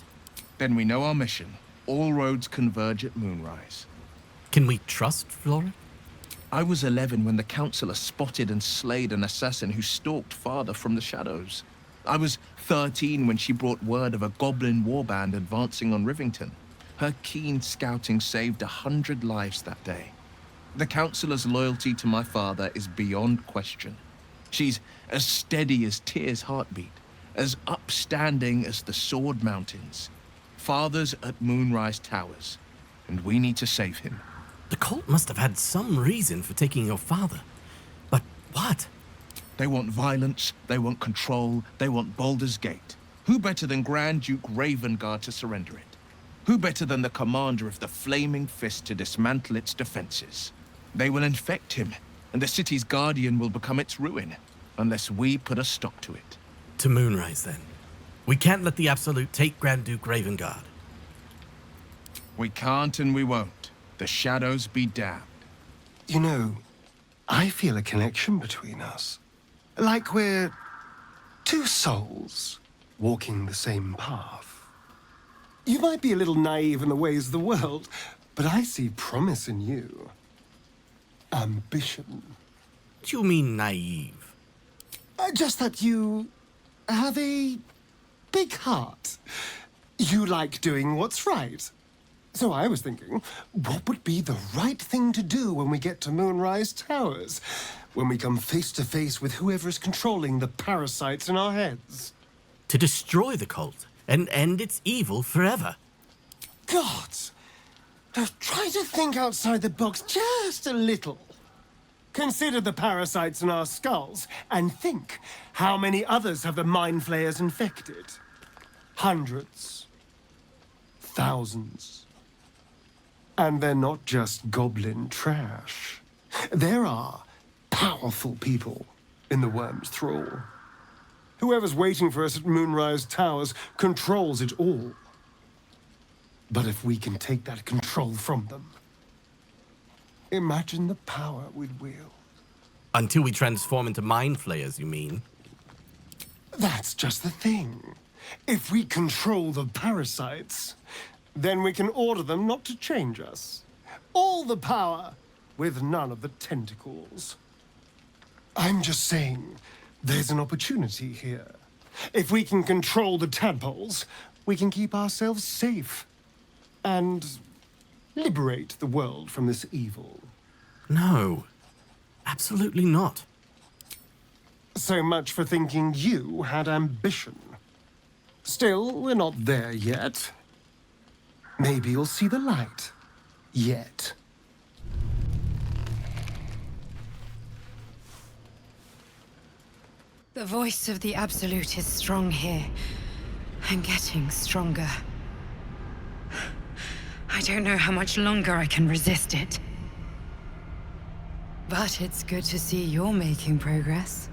Speaker 9: Then we know our mission. All roads converge at Moonrise.
Speaker 5: Can we trust Florix?
Speaker 9: I was 11 when the Councillor spotted and slayed an assassin who stalked father from the shadows. I was 13 when she brought word of a goblin warband advancing on Rivington. Her keen scouting saved 100 lives that day. The Councillor's loyalty to my father is beyond question. She's as steady as Tyr's heartbeat, as upstanding as the Sword Mountains. Father's at Moonrise Towers, and we need to save him.
Speaker 5: The cult must have had some reason for taking your father. But what?
Speaker 9: They want violence, they want control, they want Baldur's Gate. Who better than Grand Duke Ravengard to surrender it? Who better than the commander of the Flaming Fist to dismantle its defenses? They will infect him, and the city's guardian will become its ruin, unless we put a stop to it.
Speaker 5: To Moonrise, then. We can't let the Absolute take Grand Duke Ravengard.
Speaker 9: We can't and we won't. The shadows be damned.
Speaker 2: You know, I feel a connection between us. Like we're two souls walking the same path. You might be a little naive in the ways of the world, but I see promise in you. Ambition.
Speaker 5: Do you mean naive?
Speaker 2: Just that you have a big heart. You like doing what's right. So I was thinking, what would be the right thing to do when we get to Moonrise Towers? When we come face to face with whoever's controlling the parasites in our heads?
Speaker 5: To destroy the cult and end its evil forever.
Speaker 2: Gods! Now try to think outside the box just a little. Consider the parasites in our skulls, and think how many others have the Mind Flayers infected. Hundreds. Thousands. And they're not just goblin trash. There are powerful people in the worm's thrall. Whoever's waiting for us at Moonrise Towers controls it all. But if we can take that control from them, imagine the power we'd wield.
Speaker 5: Until we transform into mind flayers, you mean?
Speaker 2: That's just the thing. If we control the parasites, then we can order them not to change us. All the power, with none of the tentacles. I'm just saying, there's an opportunity here. If we can control the tadpoles, we can keep ourselves safe. And liberate the world from this evil.
Speaker 5: No, absolutely not.
Speaker 2: So much for thinking you had ambition. Still, we're not there yet. Maybe you'll see the light. Yet.
Speaker 24: The voice of the Absolute is strong here, and getting stronger. I don't know how much longer I can resist it. But it's good to see you're making progress.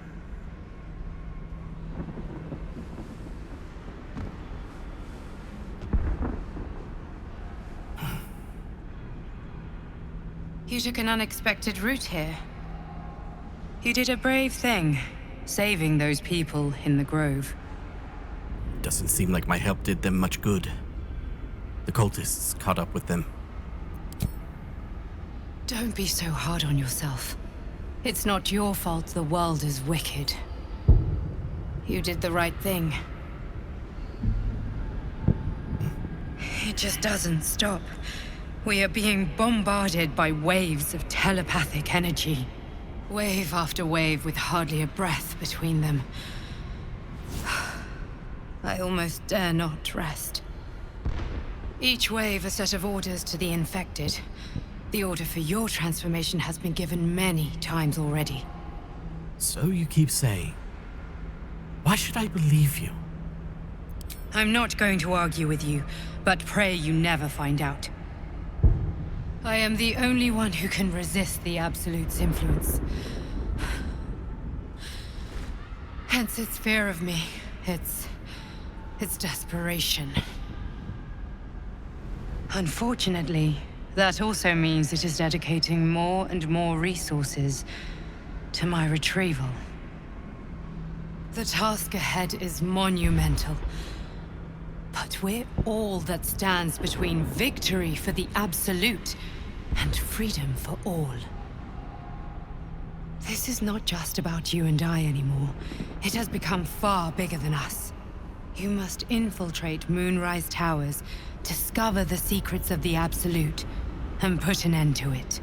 Speaker 24: You took an unexpected route here. You did a brave thing, saving those people in the grove.
Speaker 5: Doesn't seem like my help did them much good. The cultists caught up with them.
Speaker 24: Don't be so hard on yourself. It's not your fault the world is wicked. You did the right thing. It just doesn't stop. We are being bombarded by waves of telepathic energy. Wave after wave with hardly a breath between them. I almost dare not rest. Each wave a set of orders to the infected. The order for your transformation has been given many times already.
Speaker 5: So you keep saying. Why should I believe you?
Speaker 24: I'm not going to argue with you, but pray you never find out. I am the only one who can resist the Absolute's influence. Hence its fear of me, its desperation. Unfortunately, that also means it is dedicating more and more resources to my retrieval. The task ahead is monumental. But we're all that stands between victory for the Absolute and freedom for all. This is not just about you and I anymore. It has become far bigger than us. You must infiltrate Moonrise Towers, discover the secrets of the Absolute, and put an end to it.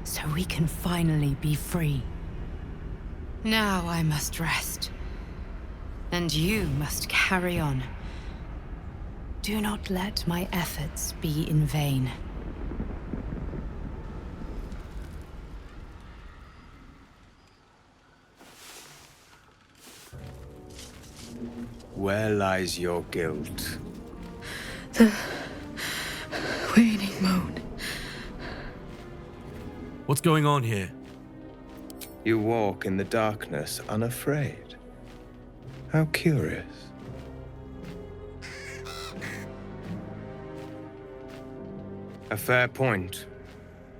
Speaker 24: So we can finally be free. Now I must rest. And you must carry on. Do not let my efforts be in vain.
Speaker 1: Where lies your guilt?
Speaker 6: The waning moon.
Speaker 5: What's going on here?
Speaker 1: You walk in the darkness unafraid. How curious. A fair point.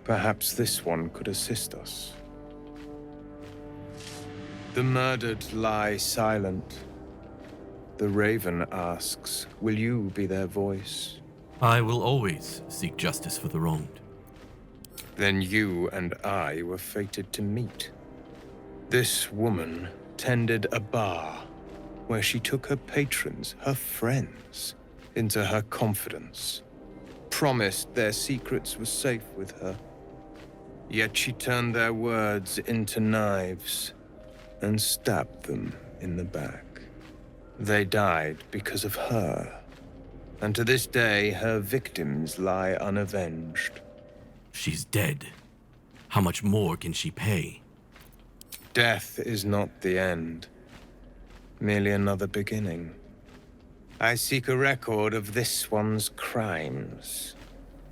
Speaker 1: Perhaps this one could assist us. The murdered lie silent. The raven asks, will you be their voice?
Speaker 5: I will always seek justice for the wronged.
Speaker 1: Then you and I were fated to meet. This woman tended a bar where she took her patrons, her friends, into her confidence. Promised their secrets were safe with her. Yet she turned their words into knives and stabbed them in the back. They died because of her, and to this day her victims lie unavenged.
Speaker 5: She's dead. How much more can she pay?
Speaker 1: Death is not the end, merely another beginning. I seek a record of this one's crimes,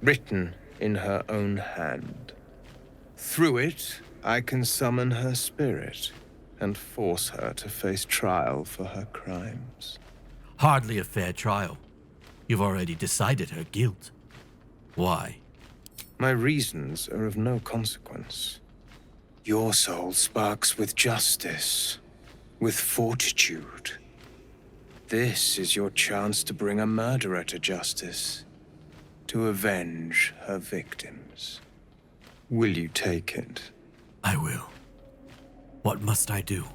Speaker 1: written in her own hand. Through it, I can summon her spirit, and force her to face trial for her crimes.
Speaker 5: Hardly a fair trial. You've already decided her guilt. Why?
Speaker 1: My reasons are of no consequence. Your soul sparks with justice, with fortitude. This is your chance to bring a murderer to justice, to avenge her victims. Will you take it?
Speaker 5: I will. What must I do?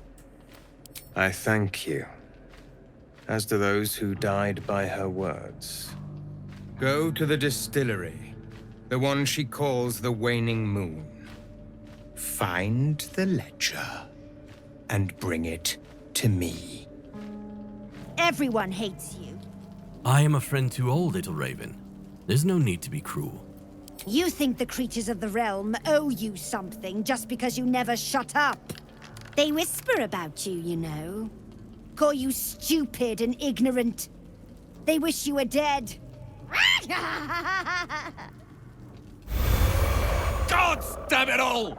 Speaker 1: I thank you, as do those who died by her words. Go to the distillery, the one she calls the Waning Moon. Find the ledger, and bring it to me.
Speaker 11: Everyone hates you.
Speaker 5: I am a friend to all, little raven. There's no need to be cruel.
Speaker 11: You think the creatures of the realm owe you something just because you never shut up. They whisper about you, you know. Call you stupid and ignorant. They wish you were dead.
Speaker 12: God damn it all!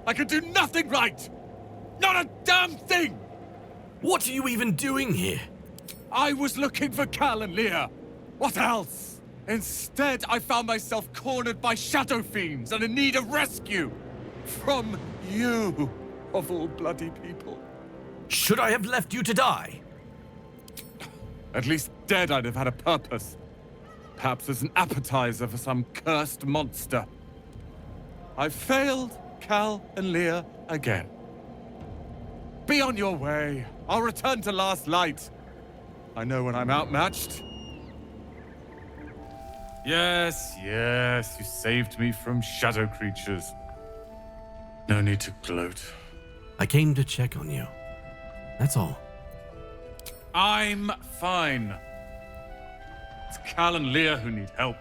Speaker 12: I can do nothing right! Not a damn thing!
Speaker 5: What are you even doing here?
Speaker 12: I was looking for Cal and Leah. What else? Instead, I found myself cornered by shadow fiends and in need of rescue. From you, of all bloody people.
Speaker 5: Should I have left you to die?
Speaker 12: At least dead I'd have had a purpose. Perhaps as an appetizer for some cursed monster. I failed Cal and Leah again. Be on your way. I'll return to Last Light. I know when I'm outmatched. Yes, you saved me from shadow creatures. No need to gloat.
Speaker 5: I came to check on you. That's all.
Speaker 12: I'm fine. It's Cal and Leah who need help.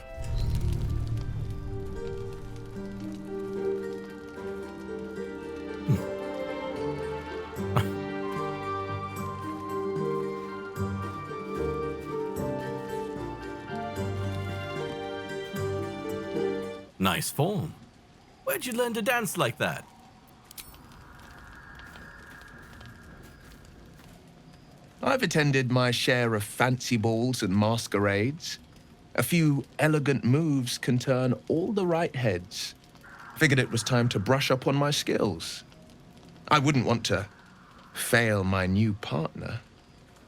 Speaker 5: Nice form. Where'd you learn to dance like that?
Speaker 9: I've attended my share of fancy balls and masquerades. A few elegant moves can turn all the right heads. Figured it was time to brush up on my skills. I wouldn't want to fail my new partner.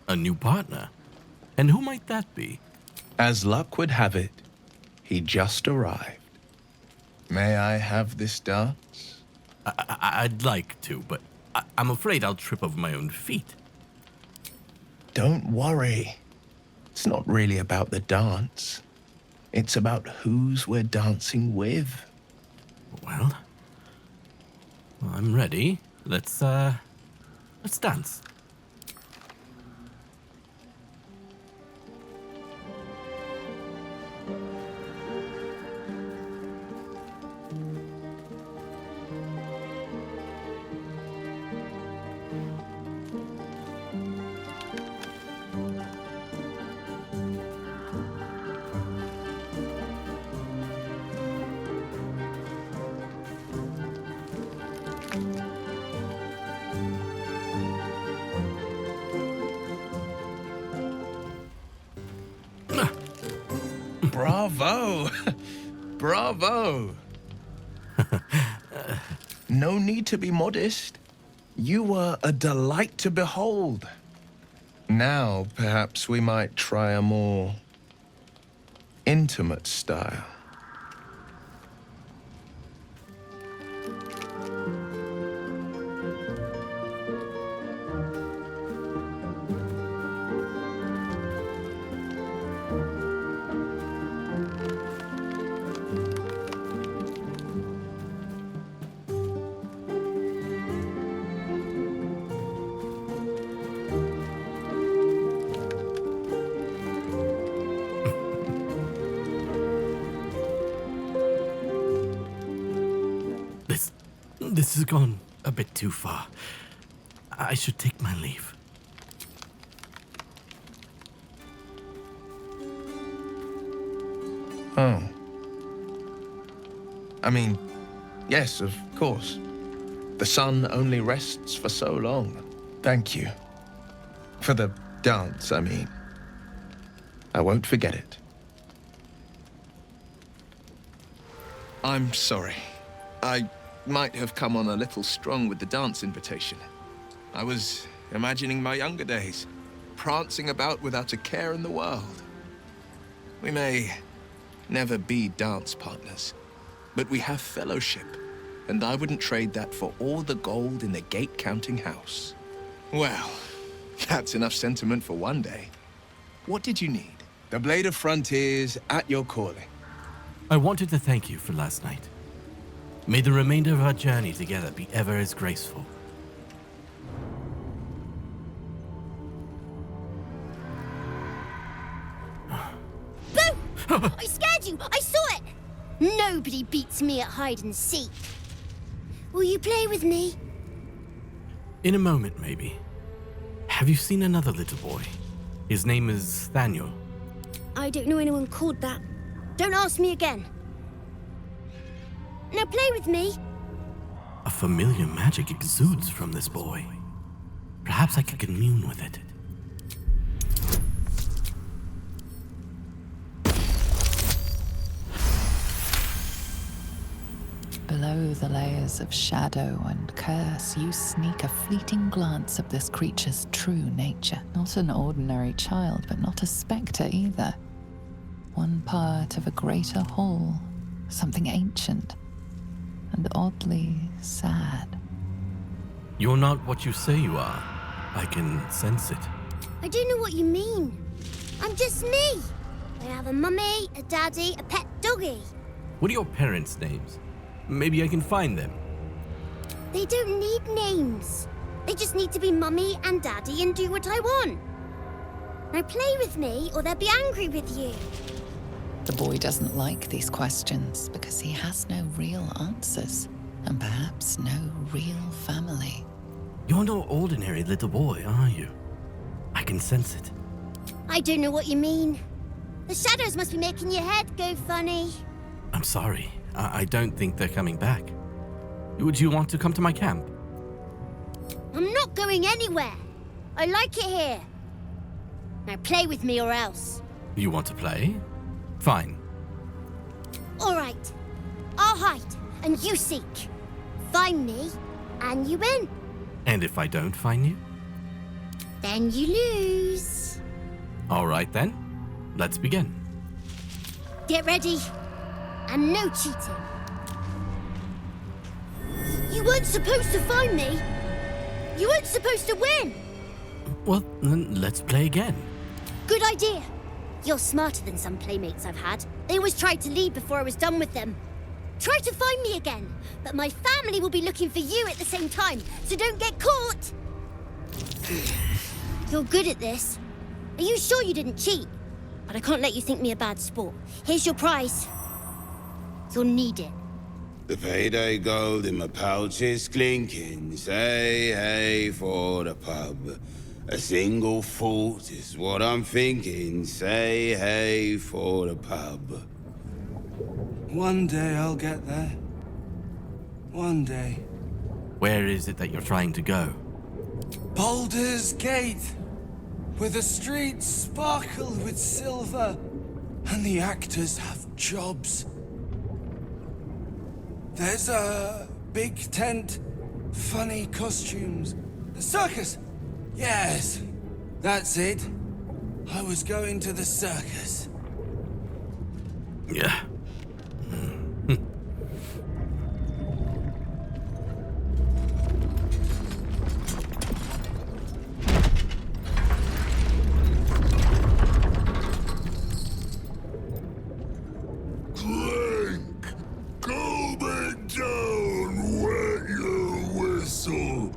Speaker 5: A new partner? And who might that be?
Speaker 9: As luck would have it, he just arrived. May I have this dance?
Speaker 5: I'd like to, but I'm afraid I'll trip over my own feet.
Speaker 9: Don't worry. It's not really about the dance. It's about whose we're dancing with.
Speaker 5: Well, I'm ready. Let's dance.
Speaker 9: Bravo! Bravo! No need to be modest. You were a delight to behold. Now, perhaps we might try a more intimate style.
Speaker 5: This has gone a bit too far. I should take my leave.
Speaker 9: Oh. I mean, yes, of course. The sun only rests for so long. Thank you. For the dance, I mean. I won't forget it. I'm sorry. I might have come on a little strong with the dance invitation. I was imagining my younger days, prancing about without a care in the world. We may never be dance partners, but we have fellowship, and I wouldn't trade that for all the gold in the gate-counting house. Well, that's enough sentiment for one day. What did you need?
Speaker 18: The Blade of Frontiers at your calling.
Speaker 5: I wanted to thank you for last night. May the remainder of our journey together be ever as graceful.
Speaker 11: Boo! I scared you! I saw it! Nobody beats me at hide and seek. Will you play with me?
Speaker 5: In a moment, maybe. Have you seen another little boy? His name is Thaniel.
Speaker 11: I don't know anyone called that. Don't ask me again. Now play with me.
Speaker 5: A familiar magic exudes from this boy. Perhaps I could commune with it.
Speaker 20: Below the layers of shadow and curse, you sneak a fleeting glance of this creature's true nature. Not an ordinary child, but not a spectre either. One part of a greater whole, something ancient and oddly sad.
Speaker 5: You're not what you say you are. I can sense it.
Speaker 11: I don't know what you mean. I'm just me. I have a mummy, a daddy, a pet doggy.
Speaker 5: What are your parents' names? Maybe I can find them.
Speaker 11: They don't need names. They just need to be mummy and daddy and do what I want. Now play with me or they'll be angry with you.
Speaker 20: The boy doesn't like these questions because he has no real answers, and perhaps no real family.
Speaker 5: You're no ordinary little boy, are you? I can sense it.
Speaker 11: I don't know what you mean. The shadows must be making your head go funny.
Speaker 5: I'm sorry. I don't think they're coming back. Would you want to come to my camp?
Speaker 11: I'm not going anywhere. I like it here. Now play with me or else.
Speaker 5: You want to play? Fine.
Speaker 11: All right. I'll hide and you seek. Find me and you win.
Speaker 5: And if I don't find you?
Speaker 11: Then you lose.
Speaker 5: All right then. Let's begin.
Speaker 11: Get ready. And no cheating. You weren't supposed to find me. You weren't supposed to win.
Speaker 5: Well, then let's play again.
Speaker 11: Good idea. You're smarter than some playmates I've had. They always tried to leave before I was done with them. Try to find me again, but my family will be looking for you at the same time, so don't get caught. You're good at this. Are you sure you didn't cheat? But I can't let you think me a bad sport. Here's your prize. You'll need it.
Speaker 6: The payday gold in my pouch is clinking. Say hey for the pub. A single thought is what I'm thinking. Say hey for the pub.
Speaker 7: One day I'll get there. One day.
Speaker 5: Where is it that you're trying to go?
Speaker 7: Baldur's Gate, where the streets sparkle with silver, and the actors have jobs. There's a big tent, funny costumes. The circus! Yes, that's it. I was going to the circus.
Speaker 5: Yeah.
Speaker 6: Clank! Go back down, wet your whistle.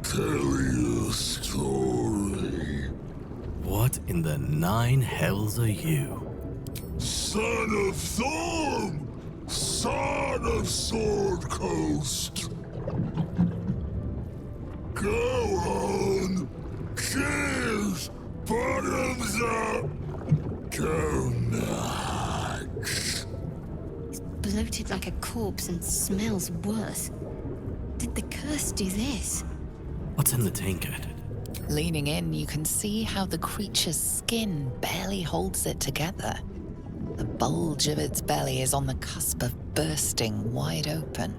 Speaker 6: Tell your story.
Speaker 5: What in the nine hells are you?
Speaker 6: Son of Thorm! Son of Sword Coast! Go on! Cheers! Bottoms up! Go nuts!
Speaker 3: Bloated like a corpse and smells worse.
Speaker 13: did the curse do this?
Speaker 5: What's in the tankard?
Speaker 20: Leaning in, you can see how the creature's skin barely holds it together. The bulge of its belly is on the cusp of bursting wide open.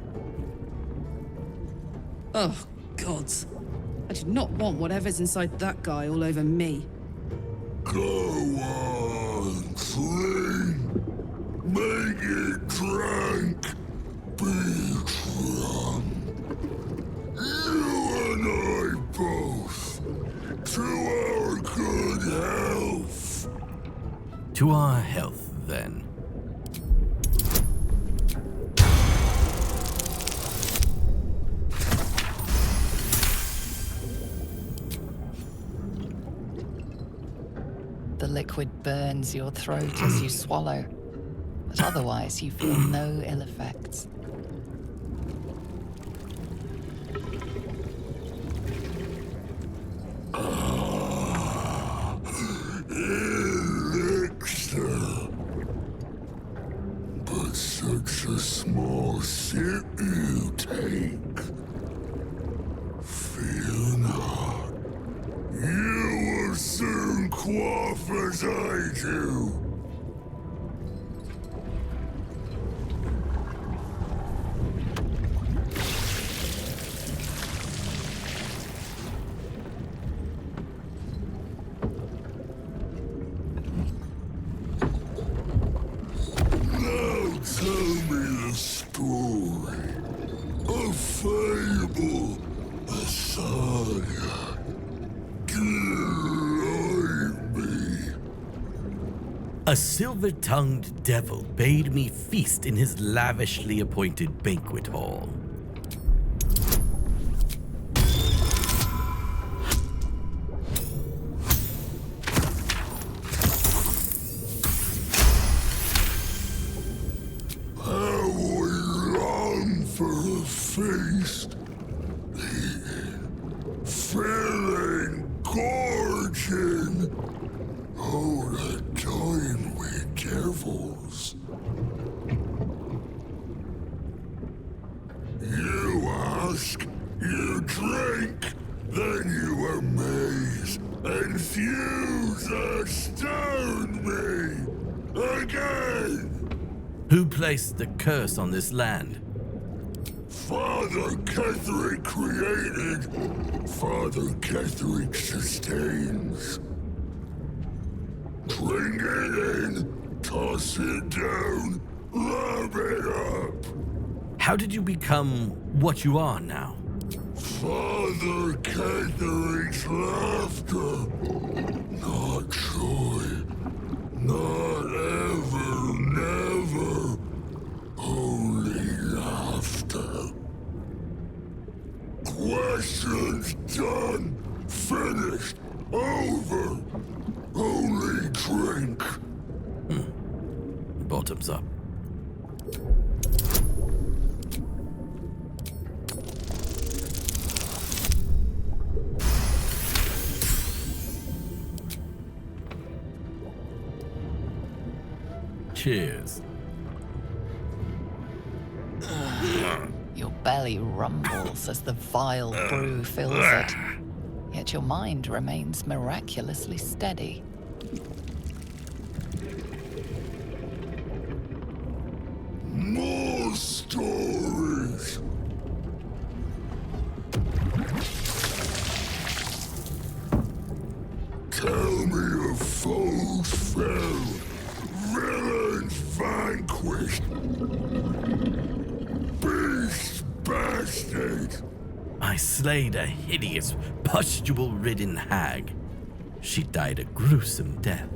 Speaker 4: Oh, gods. I do not want whatever's inside that guy all over me.
Speaker 6: Go on, drink. Make it drunk. Be drunk. You and I both. To our good health.
Speaker 5: To our health, then.
Speaker 20: The liquid burns your throat as you swallow, but otherwise you feel no ill effects.
Speaker 6: Elixir. But such a small sip you take. Fear not. You will soon quaff as I do. Now tell me the story. A fable, a saga. Delight me.
Speaker 5: A silver-tongued devil bade me feast in his lavishly appointed banquet hall.
Speaker 6: How we long for a feast. Feeling gorging. Oh, the time with devils. You ask, you drink, then you amaze, enthuse, astound me. Again.
Speaker 5: Who placed the curse on this land?
Speaker 6: Father Ketherick created, Father Ketherick sustains. Bring it in, toss it down, rub it up.
Speaker 5: How did you become what you are now?
Speaker 6: Father Ketherick's laughter, not joy, not ever, never, only laughter. Questions done, finished, over. Only drink.
Speaker 5: Bottoms up. Cheers.
Speaker 20: Your belly rumbles as the vile brew fills it, yet your mind remains miraculously steady.
Speaker 6: More stories. Tell me of foes fell, villains vanquished, beast bastard.
Speaker 5: I slayed a hideous, pustule-ridden hag. She died a gruesome death.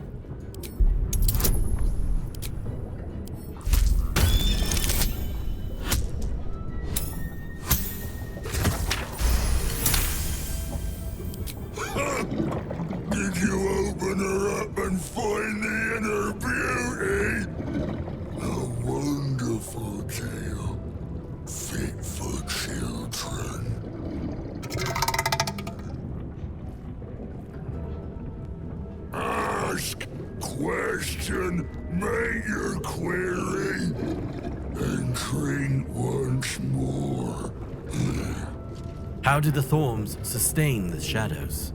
Speaker 6: Did you open her up and find the inner beauty? A wonderful tale, fit for children. Ask, question, make your query, and drink once more.
Speaker 5: How do the thorns sustain the shadows?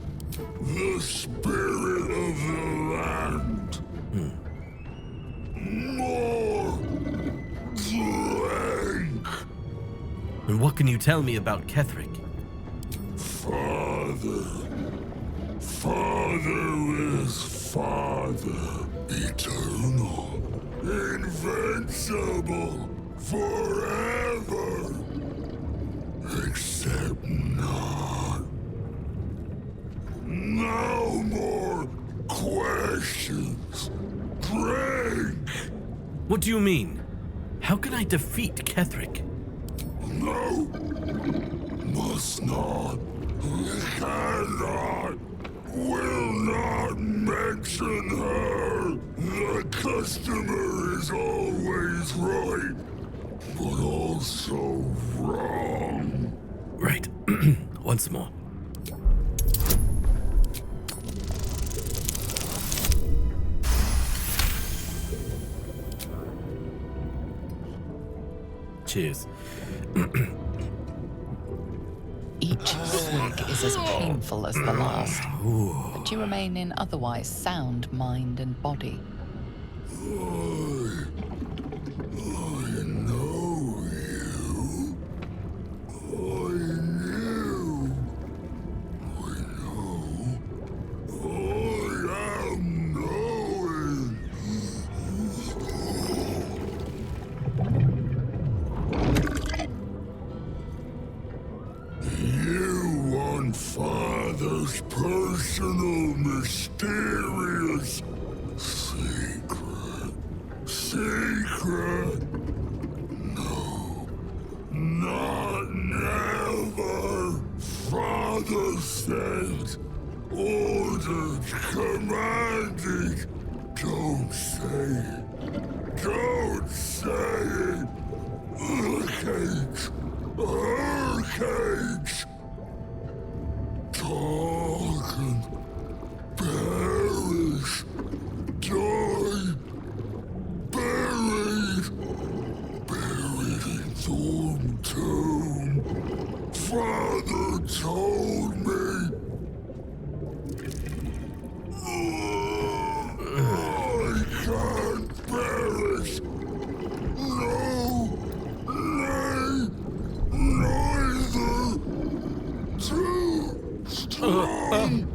Speaker 8: The spirit of the land. More drink.
Speaker 5: And what can you tell me about Ketherick?
Speaker 8: Father. Father is Father. Eternal. Invincible. Forever. Except not. No more questions. Drink!
Speaker 5: What do you mean? How can I defeat Ketherick?
Speaker 8: No. Must not. Cannot. Will not mention her. The customer is always right, but also wrong.
Speaker 5: Right. Once more. Cheers.
Speaker 20: Each swig is as painful as the last, but you remain in otherwise sound mind and body.
Speaker 8: I know you. I knew. I know. I am knowing. You want Father's personal, mysterious secret. Secret? No. Not never. Father said, ordered, commanded. Don't say it. Don't say it. Cage. Her cage. Talk and perish. Die. Buried. Buried in Thorn Tomb. Father told me. I can't perish. No. Nay. Neither. Too strong.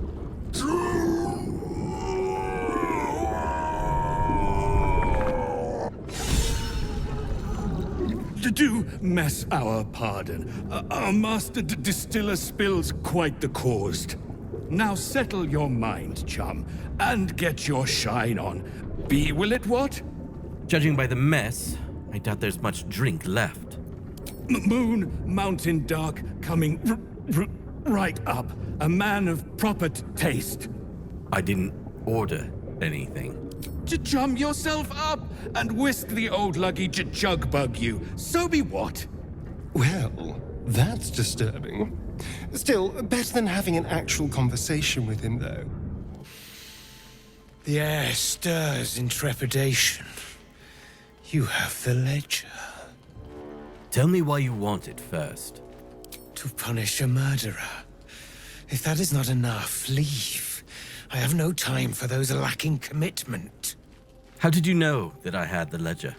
Speaker 17: Do mess our pardon. Our master distiller spills quite the cause. Now settle your mind, chum, and get your shine on. Be will it what?
Speaker 5: Judging by the mess, I doubt there's much drink left.
Speaker 17: Moon, mountain dark, coming right up. A man of proper taste.
Speaker 5: I didn't order anything.
Speaker 17: To chum yourself up and whisk the old luggy to jug bug you. So be what?
Speaker 2: Well, that's disturbing. Still, better than having an actual conversation with him, though.
Speaker 1: The air stirs in trepidation. You have the ledger.
Speaker 5: Tell me why you want it first.
Speaker 1: To punish a murderer. If that is not enough, leave. I have no time for those lacking commitment.
Speaker 5: How did you know that I had the ledger?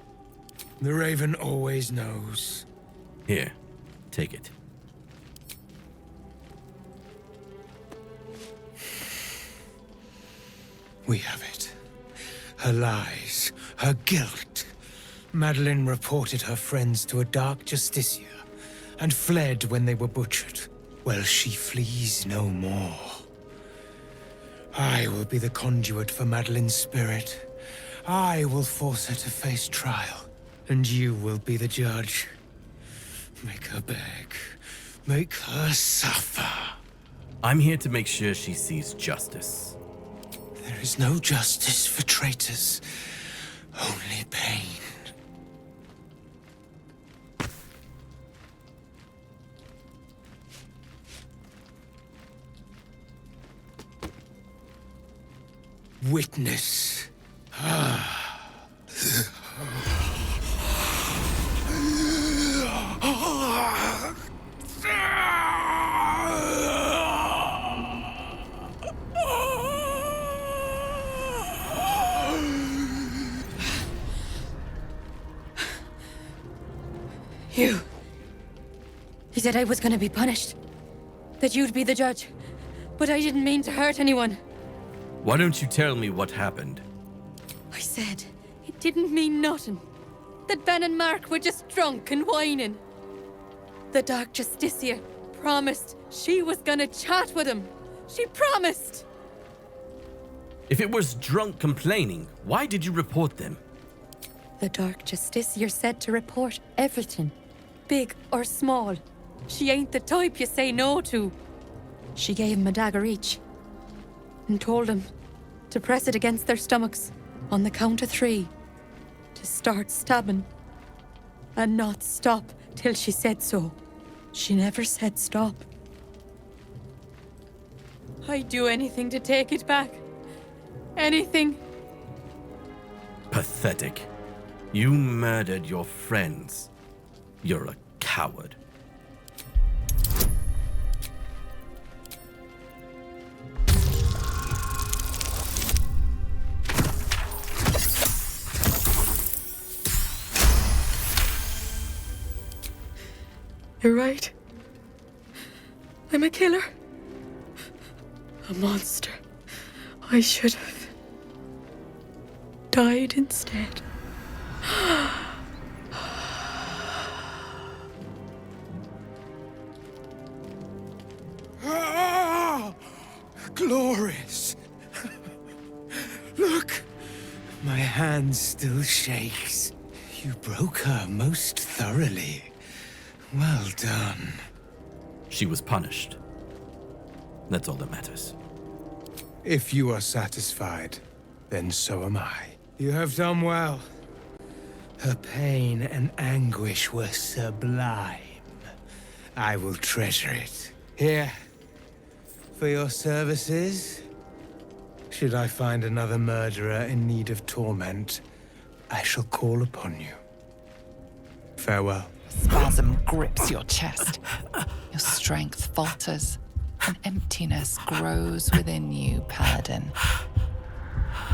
Speaker 1: The Raven always knows.
Speaker 5: Here, take it.
Speaker 1: We have it. Her lies, her guilt. Madeline reported her friends to a dark justiciar and fled when they were butchered. Well, she flees no more. I will be the conduit for Madeline's spirit. I will force her to face trial, and you will be the judge. Make her beg. Make her suffer.
Speaker 5: I'm here to make sure she sees justice.
Speaker 1: There is no justice for traitors, only pain. Witness.
Speaker 4: He said I was gonna be punished. That you'd be the judge. But I didn't mean to hurt anyone.
Speaker 5: Why don't you tell me what happened?
Speaker 4: I said it didn't mean nothing. That Ben and Mark were just drunk and whining. The Dark Justicia promised she was gonna chat with him. She promised!
Speaker 5: If it was drunk complaining, why did you report them?
Speaker 4: The Dark Justicia said to report everything, big or small. She ain't the type you say no to. She gave him a dagger each and told him to press it against their stomachs on the count of 3 to start stabbing and not stop till she said so. She never said stop. I'd do anything to take it back. Anything.
Speaker 5: Pathetic. You murdered your friends. You're a coward.
Speaker 4: You're right. I'm a killer. A monster. I should have died instead.
Speaker 1: Ah! Glorious! Look! My hand still shakes. You broke her most thoroughly. Well done.
Speaker 5: She was punished. That's all that matters.
Speaker 1: If you are satisfied, then so am I. You have done well. Her pain and anguish were sublime. I will treasure it. Here, for your services. Should I find another murderer in need of torment, I shall call upon you. Farewell.
Speaker 20: Spasm grips your chest. Your strength falters. An emptiness grows within you, Paladin.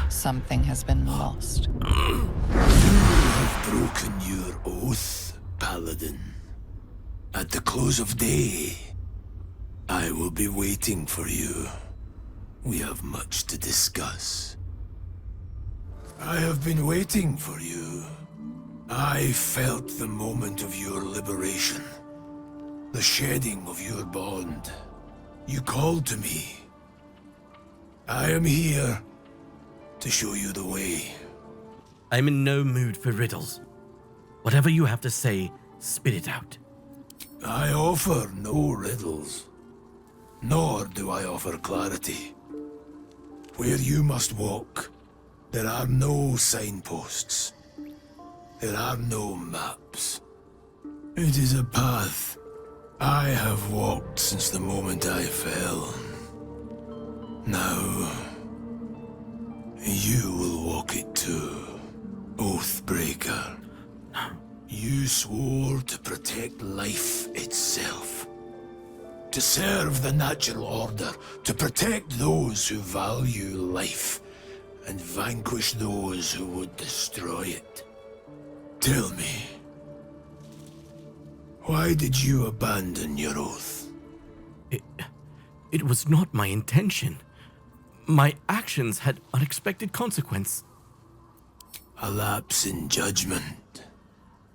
Speaker 20: Something has been lost.
Speaker 8: You have broken your oath, Paladin. At the close of day, I will be waiting for you. We have much to discuss. I have been waiting for you. I felt the moment of your liberation. The shedding of your bond. You called to me. I am here to show you the way.
Speaker 5: I'm in no mood for riddles. Whatever you have to say, spit it out.
Speaker 8: I offer no riddles. Nor do I offer clarity. Where you must walk, there are no signposts. There are no maps. It is a path I have walked since the moment I fell. Now, you will walk it too, Oathbreaker. You swore to protect life itself. To serve the natural order, to protect those who value life, and vanquish those who would destroy it. Tell me, why did you abandon your oath?
Speaker 5: It was not my intention. My actions had unexpected consequence.
Speaker 8: A lapse in judgment.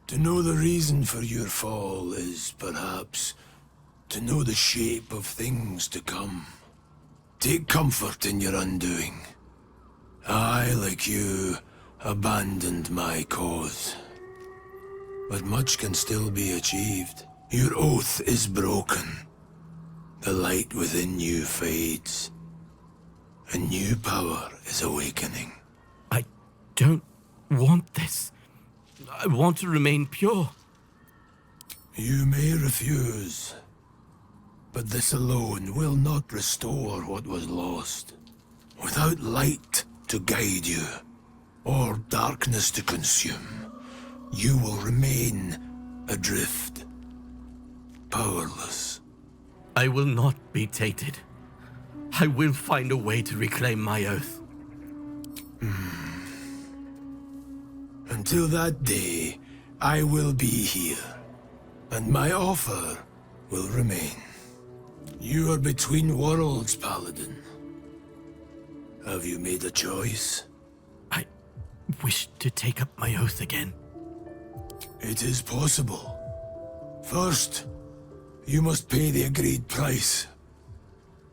Speaker 8: To know the reason for your fall is, perhaps, to know the shape of things to come. Take comfort in your undoing. I, like you, abandoned my cause. But much can still be achieved. Your oath is broken. The light within you fades. A new power is awakening.
Speaker 5: I don't want this. I want to remain pure.
Speaker 8: You may refuse, but this alone will not restore what was lost. Without light to guide you, or darkness to consume, you will remain adrift, powerless.
Speaker 5: I will not be tainted. I will find a way to reclaim my oath.
Speaker 8: Until that day, I will be here, and my offer will remain. You are between worlds, Paladin. Have you made a choice?
Speaker 5: I wish to take up my oath again.
Speaker 8: It is possible. First, you must pay the agreed price.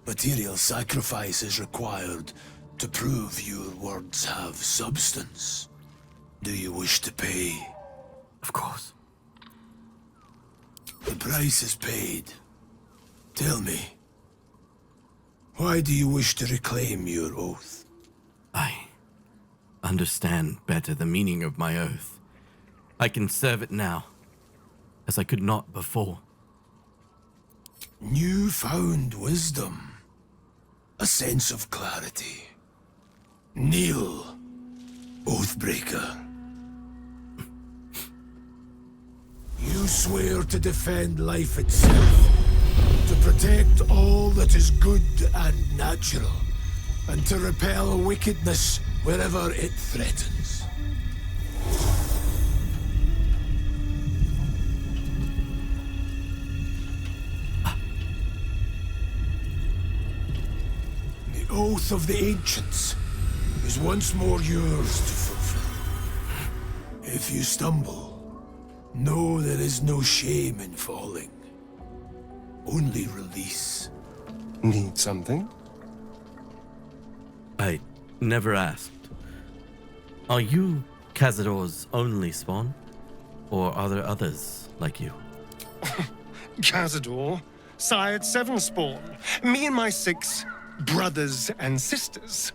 Speaker 8: Material sacrifice is required to prove your words have substance. Do you wish to pay?
Speaker 5: Of course.
Speaker 8: The price is paid. Tell me, why do you wish to reclaim your oath?
Speaker 5: I understand better the meaning of my oath. I can serve it now, as I could not before.
Speaker 8: Newfound wisdom. A sense of clarity. Kneel, Oathbreaker. You swear to defend life itself, to protect all that is good and natural, and to repel wickedness wherever it threatens. The oath of the Ancients is once more yours to fulfill. If you stumble, know there is no shame in falling. Only release.
Speaker 2: Need something?
Speaker 5: I never asked. Are you Cazador's only spawn? Or are there others like you?
Speaker 2: Cazador sired 7 spawn. Me and my 6 brothers and sisters.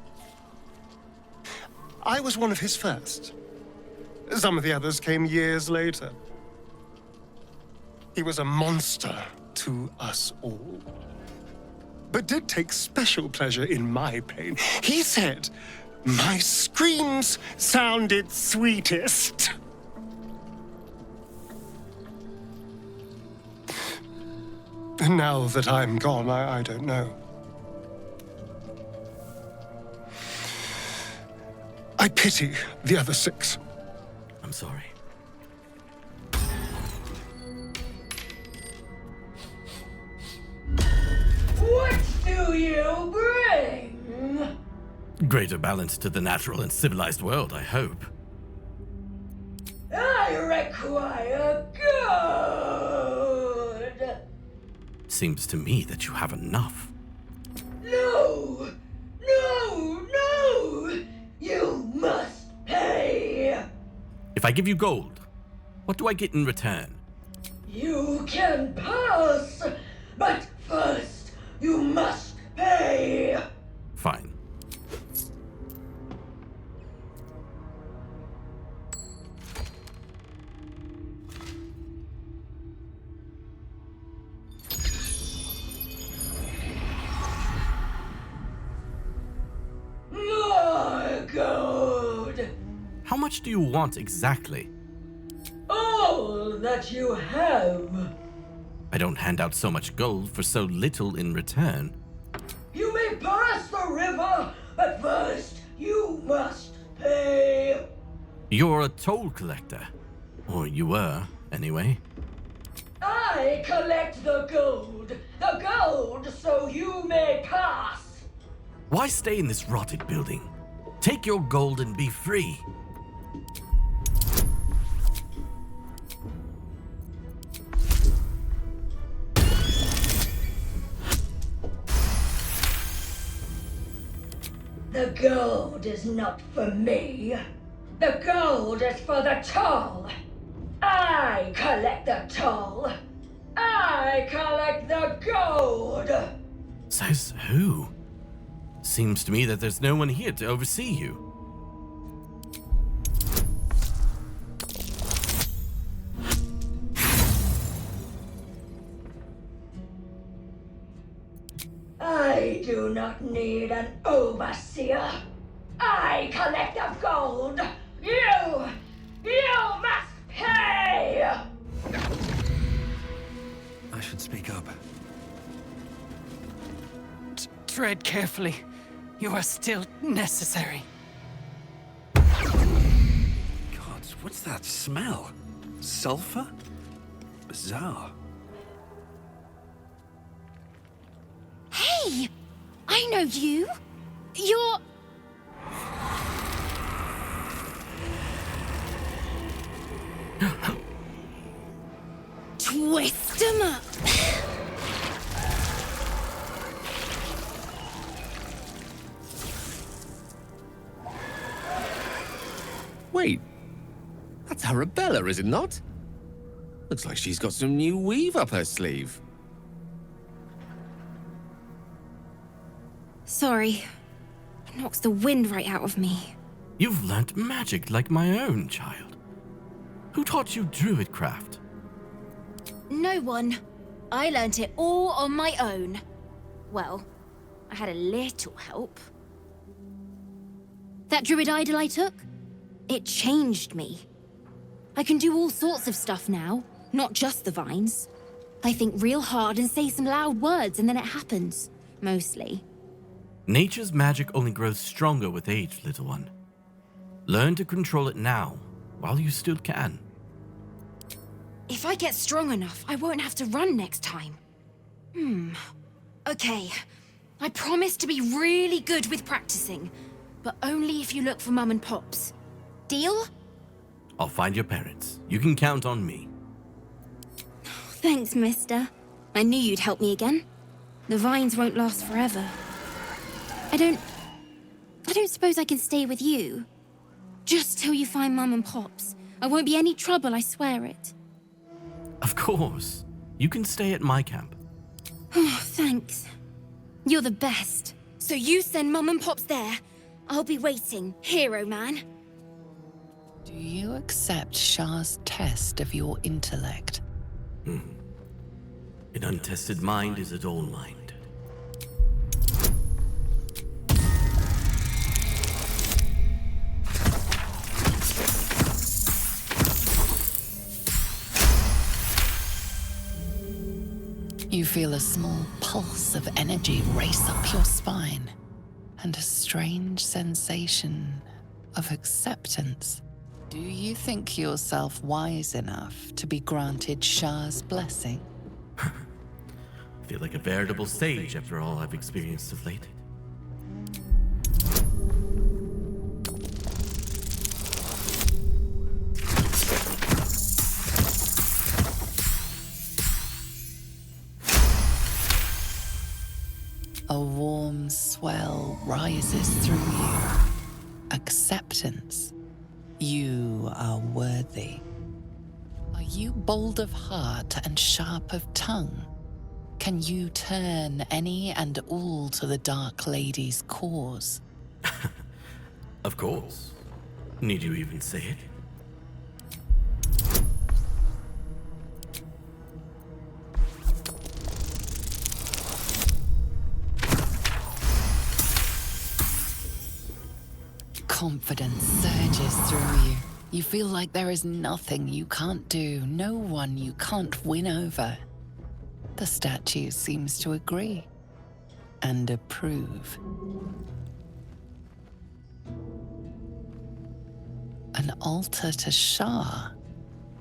Speaker 2: I was one of his first. Some of the others came years later. He was a monster to us all, but did take special pleasure in my pain. He said my screams sounded sweetest. And now that I'm gone, I don't know. I pity the other 6.
Speaker 5: I'm sorry.
Speaker 19: What do you bring?
Speaker 5: Greater balance to the natural and civilized world, I hope.
Speaker 19: I require good.
Speaker 5: Seems to me that you have enough.
Speaker 19: No! No! No! You must pay!
Speaker 5: If I give you gold, what do I get in return?
Speaker 19: You can pass, but first you must pay!
Speaker 5: Fine.
Speaker 19: More gold!
Speaker 5: How much do you want exactly?
Speaker 19: All that you have.
Speaker 5: I don't hand out so much gold for so little in return.
Speaker 19: You may pass the river, but first you must pay.
Speaker 5: You're a toll collector. Or you were, anyway.
Speaker 19: I collect the gold so you may pass.
Speaker 5: Why stay in this rotted building? Take your gold and be free.
Speaker 19: The gold is not for me. The gold is for the toll. I collect the toll. I collect the gold.
Speaker 5: Says who? Seems to me that there's no one here to oversee you.
Speaker 19: I do not need an overseer. I collect the gold. You must pay.
Speaker 21: I should speak up.
Speaker 22: Tread carefully. You are still necessary.
Speaker 17: God, what's that smell? Sulfur? Bizarre.
Speaker 15: me! I know you! You're... Twist 'em up!
Speaker 10: Wait, that's Arabella, is it not? Looks like she's got some new weave up her sleeve.
Speaker 3: Sorry. It knocks the wind right out of me.
Speaker 5: You've learnt magic like my own child. Who taught you Druid craft?
Speaker 15: No one. I learnt it all on my own. Well, I had a little help. That Druid idol I took? It changed me. I can do all sorts of stuff now, not just the vines. I think real hard and say some loud words and then it happens. Mostly.
Speaker 5: Nature's magic only grows stronger with age, little one. Learn to control it now, while you still can.
Speaker 15: If I get strong enough, I won't have to run next time. Okay. I promise to be really good with practicing, but only if you look for Mum and Pops. Deal?
Speaker 5: I'll find your parents. You can count on me.
Speaker 15: Thanks, mister. I knew you'd help me again. The vines won't last forever. I don't suppose I can stay with you. Just till you find Mum and Pops. I won't be any trouble, I swear it.
Speaker 5: Of course. You can stay at my camp.
Speaker 15: Oh, thanks. You're the best. So you send Mum and Pops there. I'll be waiting, hero man.
Speaker 20: Do you accept Shah's test of your intellect?
Speaker 5: An untested mind is a dull mind.
Speaker 20: You feel a small pulse of energy race up your spine, and a strange sensation of acceptance. Do you think yourself wise enough to be granted Shah's blessing?
Speaker 5: I feel like a veritable sage after all I've experienced of late.
Speaker 20: A warm swell rises through you. Acceptance. You are worthy. Are you bold of heart and sharp of tongue? Can you turn any and all to the Dark Lady's cause?
Speaker 5: Of course. Need you even say it?
Speaker 20: Confidence surges through you. You feel like there is nothing you can't do, no one you can't win over. The statue seems to agree and approve. An altar to Shah.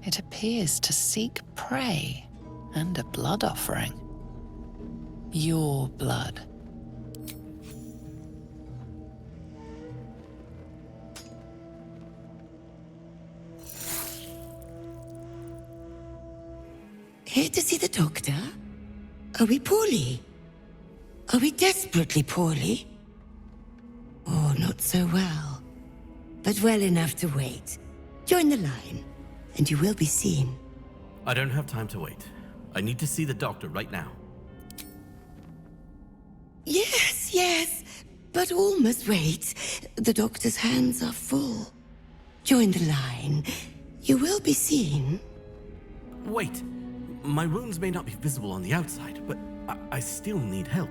Speaker 20: It appears to seek prey and a blood offering. Your blood.
Speaker 16: Here to see the doctor? Are we poorly? Are we desperately poorly? Oh, not so well. But well enough to wait. Join the line, and you will be seen.
Speaker 5: I don't have time to wait. I need to see the doctor right now.
Speaker 16: Yes, but all must wait. The doctor's hands are full. Join the line. You will be seen.
Speaker 5: Wait. My wounds may not be visible on the outside, but I still need help.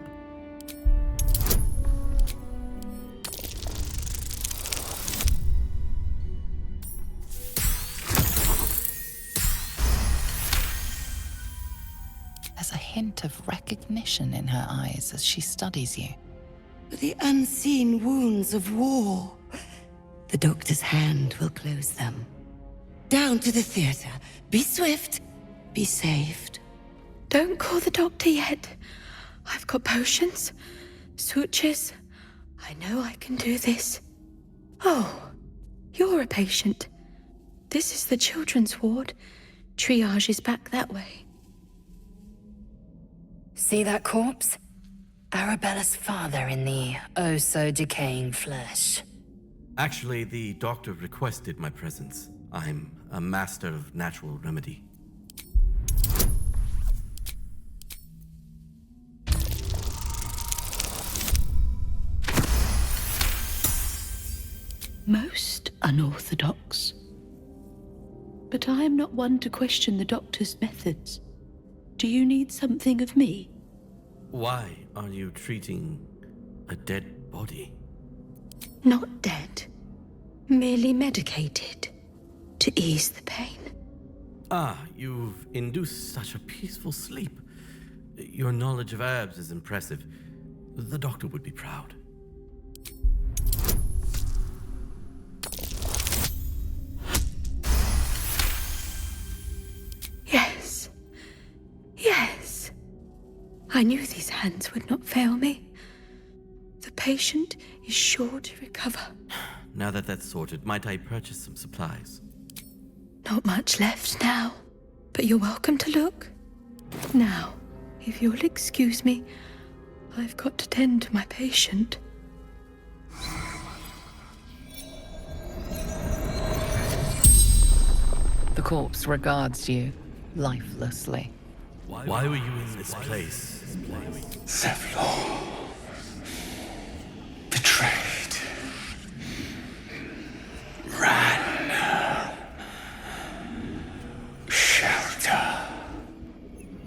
Speaker 20: There's a hint of recognition in her eyes as she studies you.
Speaker 16: The unseen wounds of war. The doctor's hand will close them. Down to the theater. Be swift. Be saved.
Speaker 21: Don't call the doctor yet.
Speaker 14: I've got potions, sutures. I know I can do this. Oh, you're a patient. This is the children's ward. Triage is back that way.
Speaker 21: See that corpse? Arabella's father in the oh-so-decaying flesh.
Speaker 5: Actually, the doctor requested my presence. I'm a master of natural remedy.
Speaker 14: Most unorthodox. But I am not one to question the doctor's methods. Do you need something of me?
Speaker 5: Why are you treating a dead body?
Speaker 14: Not dead. Merely medicated. To ease the pain.
Speaker 5: Ah, you've induced such a peaceful sleep. Your knowledge of herbs is impressive. The doctor would be proud.
Speaker 14: Yes. Yes. I knew these hands would not fail me. The patient is sure to recover.
Speaker 5: Now that that's sorted, might I purchase some supplies?
Speaker 14: Not much left now, but you're welcome to look. Now, if you'll excuse me, I've got to tend to my patient.
Speaker 20: The corpse regards you lifelessly.
Speaker 5: Why were you in this place?
Speaker 8: Zevlor. Betrayed. Ran. Shelter.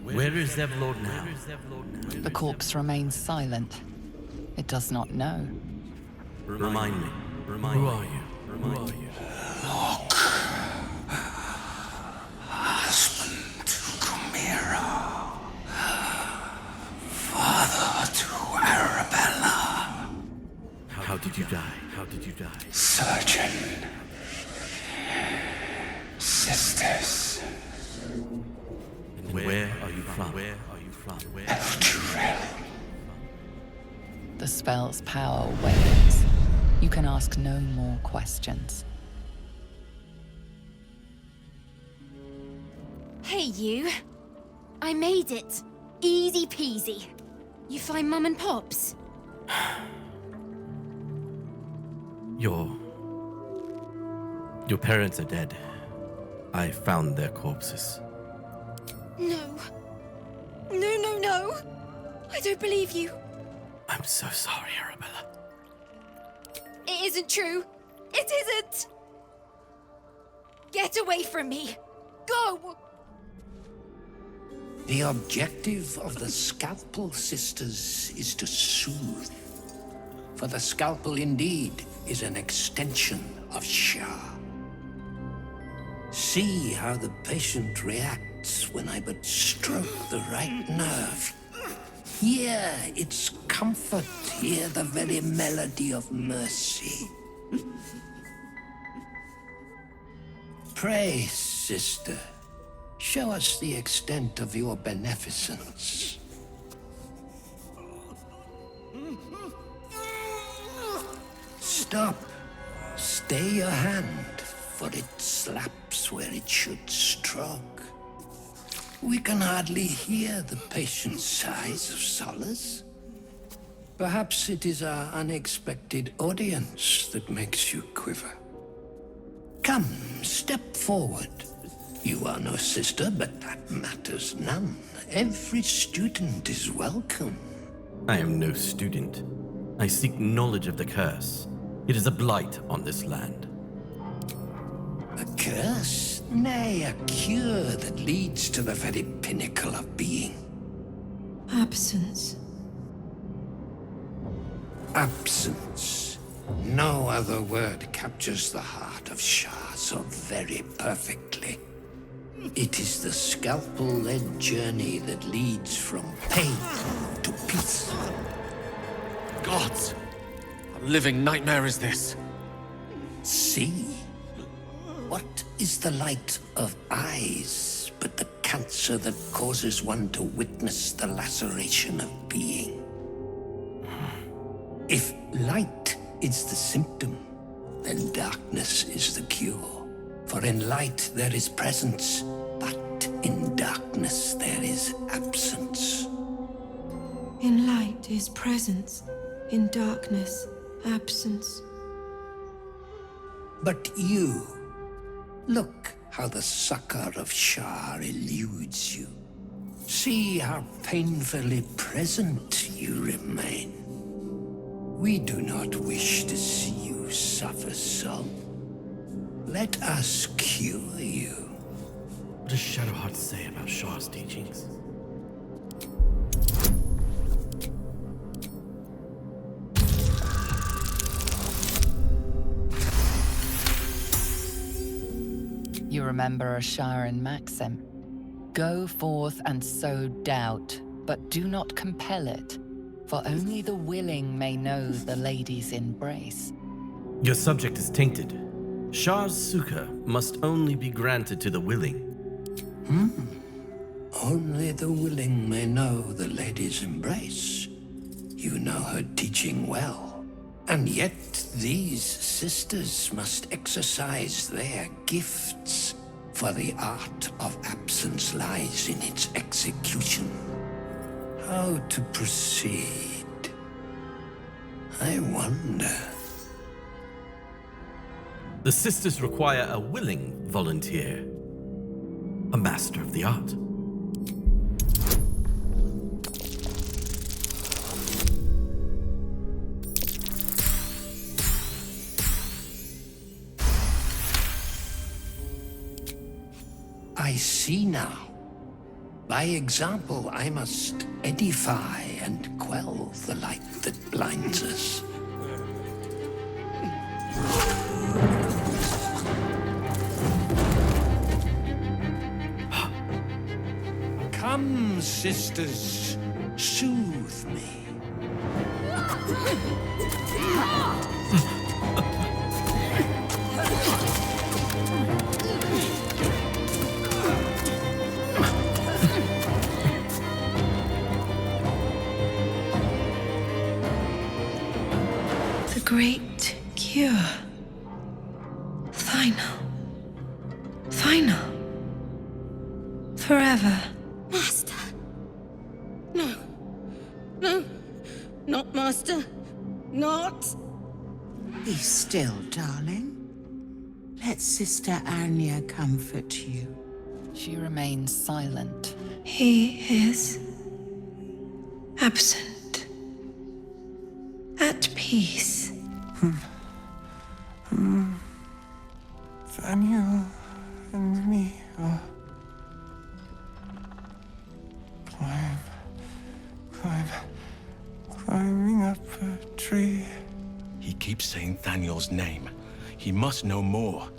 Speaker 5: Where is Zevlor now?
Speaker 20: The corpse remains silent. It does not know.
Speaker 5: Remind me. Who are you? Who are you?
Speaker 8: Look. Husband to Chimera. Father to Arabella.
Speaker 5: How did you die? How did you die?
Speaker 8: Surgeon. Sisters.
Speaker 5: And where are you from? Where are you from?
Speaker 20: The spell's power wanes. You can ask no more questions.
Speaker 15: Hey, you. I made it. Easy peasy. You find Mum and Pops?
Speaker 5: Your parents are dead. I found their corpses.
Speaker 15: No. No. I don't believe you.
Speaker 5: I'm so sorry, Arabella.
Speaker 15: It isn't true. It isn't. Get away from me. Go.
Speaker 8: The objective of the Scalpel Sisters is to soothe. For the scalpel indeed is an extension of Shah. See how the patient reacts when I but stroke the right nerve. Hear its comfort, hear the very melody of mercy. Pray, sister, show us the extent of your beneficence. Stop. Stay your hand, for it slaps where it should stroke. We can hardly hear the patient's sighs of solace. Perhaps it is our unexpected audience that makes you quiver. Come, step forward. You are no sister, but that matters none. Every student is welcome.
Speaker 5: I am no student. I seek knowledge of the curse. It is a blight on this land.
Speaker 8: A curse? Nay, a cure that leads to the very pinnacle of being.
Speaker 14: Absence.
Speaker 8: Absence. No other word captures the heart of Shah so very perfectly. It is the scalpel-led journey that leads from pain to peace.
Speaker 10: Gods! A living nightmare is this.
Speaker 8: See? What is the light of eyes but the cancer that causes one to witness the laceration of being. If light is the symptom, then darkness is the cure. For in light there is presence, but in darkness there is absence.
Speaker 14: In light is presence, in darkness, absence.
Speaker 8: But you, look how the succor of Shar eludes you. See how painfully present you remain. We do not wish to see you suffer so. Let us cure you.
Speaker 5: What does Shadowheart say about Shar's teachings?
Speaker 21: You remember a Sharon maxim. Go forth and sow doubt, but do not compel it, for only the willing may know the lady's embrace.
Speaker 5: Your subject is tainted. Shar's succor must only be granted to the willing.
Speaker 8: Only the willing may know the lady's embrace. You know her teaching well. And yet these sisters must exercise their gifts, for the art of absence lies in its execution. How to proceed? I wonder.
Speaker 5: The sisters require a willing volunteer, a master of the art.
Speaker 8: I see now. By example, I must edify and quell the light that blinds us. Come, sisters, soothe me.
Speaker 14: The great cure. Final. Final. Forever.
Speaker 16: Master. No. No. Not Master. Not.
Speaker 9: Be still, darling. Let Sister Anya comfort you.
Speaker 21: She remains silent.
Speaker 14: He is absent. At peace.
Speaker 2: Daniel and me are climbing up a tree.
Speaker 18: He keeps saying Thaniel's name. He must know more.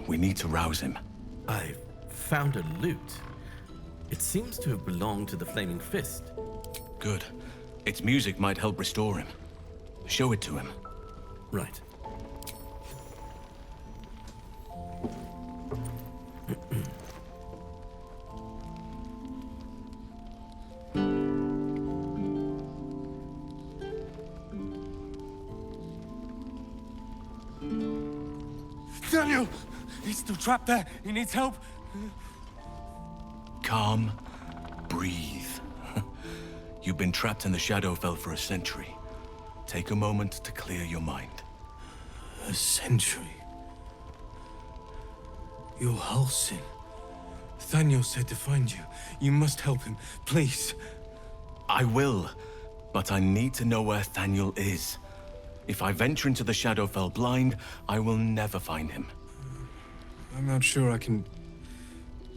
Speaker 18: We need to rouse him.
Speaker 5: I found a lute. It seems to have belonged to the Flaming Fist.
Speaker 18: Good. Its music might help restore him. Show it to him.
Speaker 5: Right.
Speaker 2: Daniel! He's still trapped there. He needs help.
Speaker 18: Calm. Breathe. You've been trapped in the Shadowfell for a century. Take a moment to clear your mind.
Speaker 8: A century?
Speaker 2: You're Halsin. Thaniel said to find you. You must help him, please.
Speaker 18: I will, but I need to know where Thaniel is. If I venture into the Shadowfell blind, I will never find him.
Speaker 2: I'm not sure I can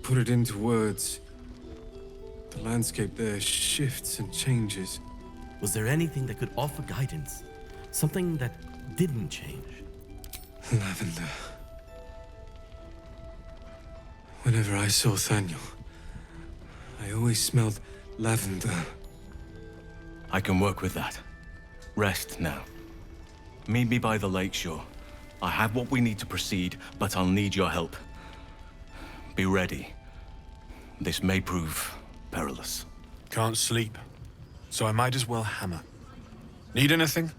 Speaker 2: put it into words. The landscape there shifts and changes.
Speaker 5: Was there anything that could offer guidance? Something that didn't change?
Speaker 2: Lavender. Whenever I saw Thaniel, I always smelled lavender.
Speaker 18: I can work with that. Rest now. Meet me by the lakeshore. I have what we need to proceed, but I'll need your help. Be ready.
Speaker 11: This may prove perilous.
Speaker 12: Can't sleep, so I might as well hammer. Need anything?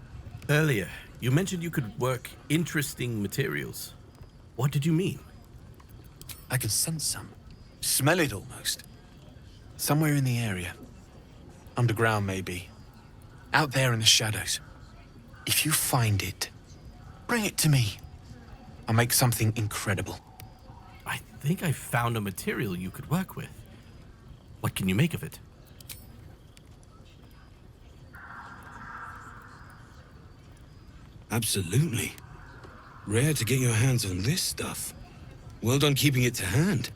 Speaker 5: Earlier, you mentioned you could work interesting materials. What did you mean?
Speaker 12: I can sense some. Smell it almost. Somewhere in the area. Underground, maybe. Out there in the shadows. If you find it, bring it to me. I'll make something incredible.
Speaker 5: I think I found a material you could work with. What can you make of it?
Speaker 11: Absolutely. Rare to get your hands on this stuff. Well done keeping it to hand.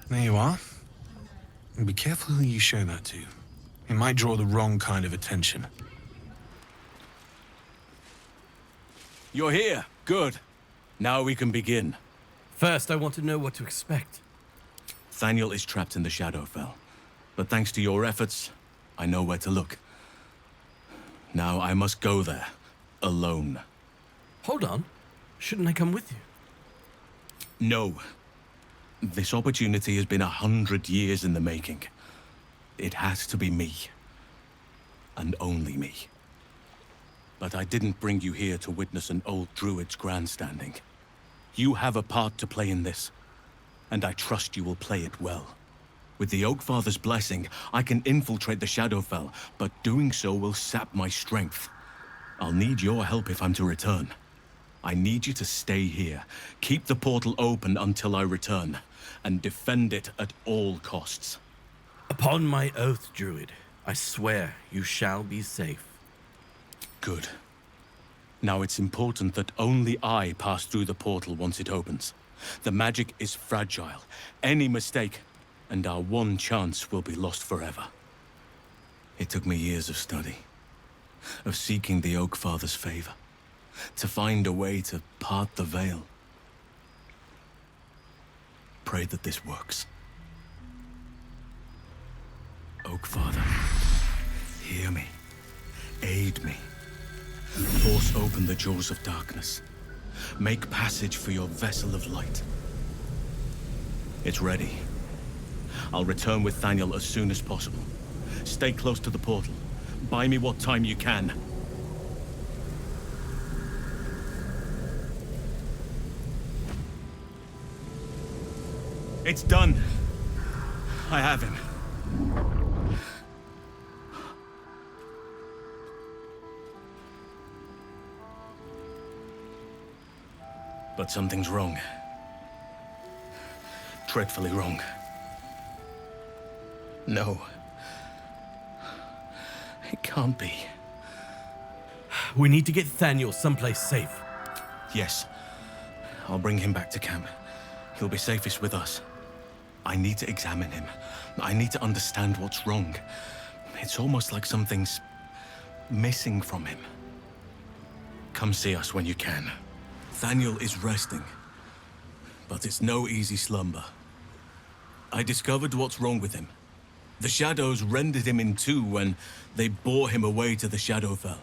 Speaker 12: There you are. And be careful who you show that to. It might draw the wrong kind of attention.
Speaker 11: You're here. Good. Now we can begin.
Speaker 5: First, I want to know what to expect.
Speaker 11: Thaniel is trapped in the Shadowfell. But thanks to your efforts, I know where to look. Now I must go there. Alone.
Speaker 5: Hold on. Shouldn't I come with you?
Speaker 11: No. This opportunity has been 100 years in the making. It has to be me. And only me. But I didn't bring you here to witness an old druid's grandstanding. You have a part to play in this, and I trust you will play it well. With the Oakfather's blessing, I can infiltrate the Shadowfell, but doing so will sap my strength. I'll need your help if I'm to return. I need you to stay here, keep the portal open until I return, and defend it at all costs.
Speaker 5: Upon my oath, Druid, I swear you shall be safe.
Speaker 11: Good. Now it's important that only I pass through the portal once it opens. The magic is fragile. Any mistake, and our one chance will be lost forever. It took me years of study, of seeking the Oakfather's favor, to find a way to part the veil. Pray that this works. Oakfather, hear me. Aid me. Force open the jaws of darkness. Make passage for your vessel of light. It's ready. I'll return with Thaniel as soon as possible. Stay close to the portal. Buy me what time you can. It's done. I have him. But something's wrong. Dreadfully wrong. No. It can't be.
Speaker 5: We need to get Thaniel someplace safe.
Speaker 11: Yes. I'll bring him back to camp. He'll be safest with us. I need to examine him. I need to understand what's wrong. It's almost like something's missing from him. Come see us when you can. Thaniel is resting, but it's no easy slumber. I discovered what's wrong with him. The shadows rendered him in two when they bore him away to the Shadowfell.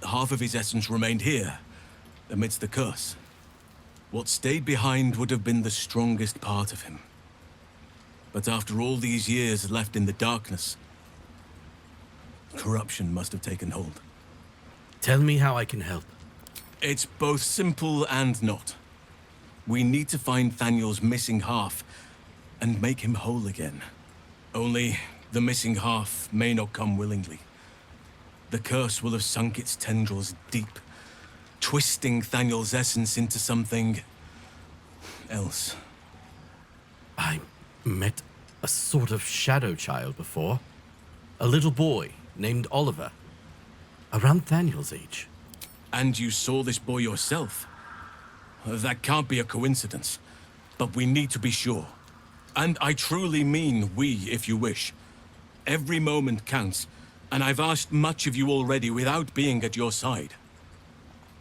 Speaker 11: Half of his essence remained here, amidst the curse. What stayed behind would have been the strongest part of him. But after all these years left in the darkness, corruption must have taken hold.
Speaker 5: Tell me how I can help.
Speaker 11: It's both simple and not. We need to find Thaniel's missing half and make him whole again. Only the missing half may not come willingly. The curse will have sunk its tendrils deep, twisting Thaniel's essence into something else.
Speaker 5: I met a sort of shadow child before. A little boy named Oliver. Around Thaniel's age.
Speaker 11: And you saw this boy yourself? That can't be a coincidence. But we need to be sure. And I truly mean we, if you wish. Every moment counts, and I've asked much of you already without being at your side.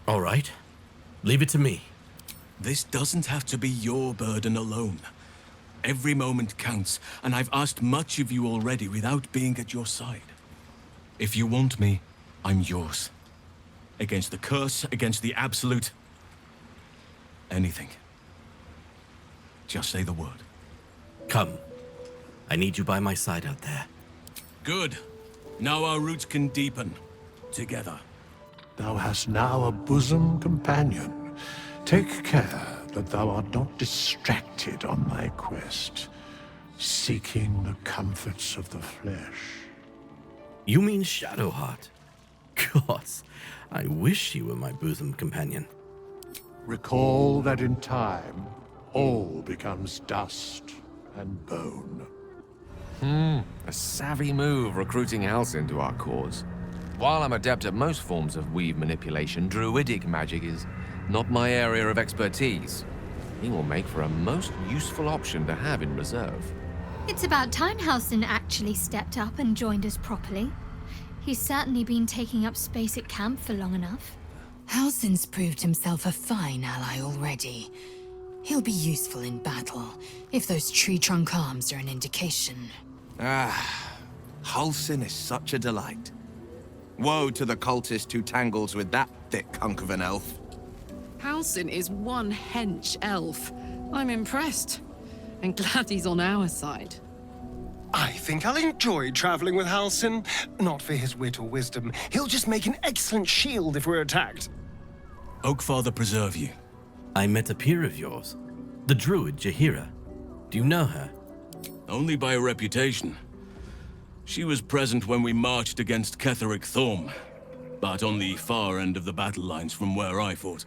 Speaker 5: All right. Leave it to me.
Speaker 11: This doesn't have to be your burden alone. Every moment counts, and I've asked much of you already without being at your side. If you want me, I'm yours. Against the curse, against the absolute... anything. Just say the word.
Speaker 5: Come. I need you by my side out there.
Speaker 11: Good. Now our roots can deepen. Together.
Speaker 8: Thou hast now a bosom companion. Take care that thou art not distracted on thy quest, seeking the comforts of the flesh.
Speaker 5: You mean Shadowheart? Gods, I she were my bosom companion.
Speaker 8: Recall that in time, all becomes dust and bone.
Speaker 10: A savvy move recruiting Halsin to our cause. While I'm adept at most forms of weave manipulation, druidic magic is not my area of expertise. He will make for a most useful option to have in reserve.
Speaker 7: It's about time Halsin actually stepped up and joined us properly. He's certainly been taking up space at camp for long enough.
Speaker 13: Halsin's proved himself a fine ally already. He'll be useful in battle, if those tree trunk arms are an indication.
Speaker 23: Halsin is such a delight. Woe to the cultist who tangles with that thick hunk of an elf.
Speaker 4: Halsin is one hench elf. I'm impressed. And glad he's on our side.
Speaker 2: I think I'll enjoy traveling with Halsin. Not for his wit or wisdom. He'll just make an excellent shield if we're attacked.
Speaker 11: Oakfather preserve you.
Speaker 5: I met a peer of yours, the Druid Jaheira. Do you know her?
Speaker 11: Only by reputation. She was present when we marched against Ketheric Thorm, but on the far end of the battle lines from where I fought.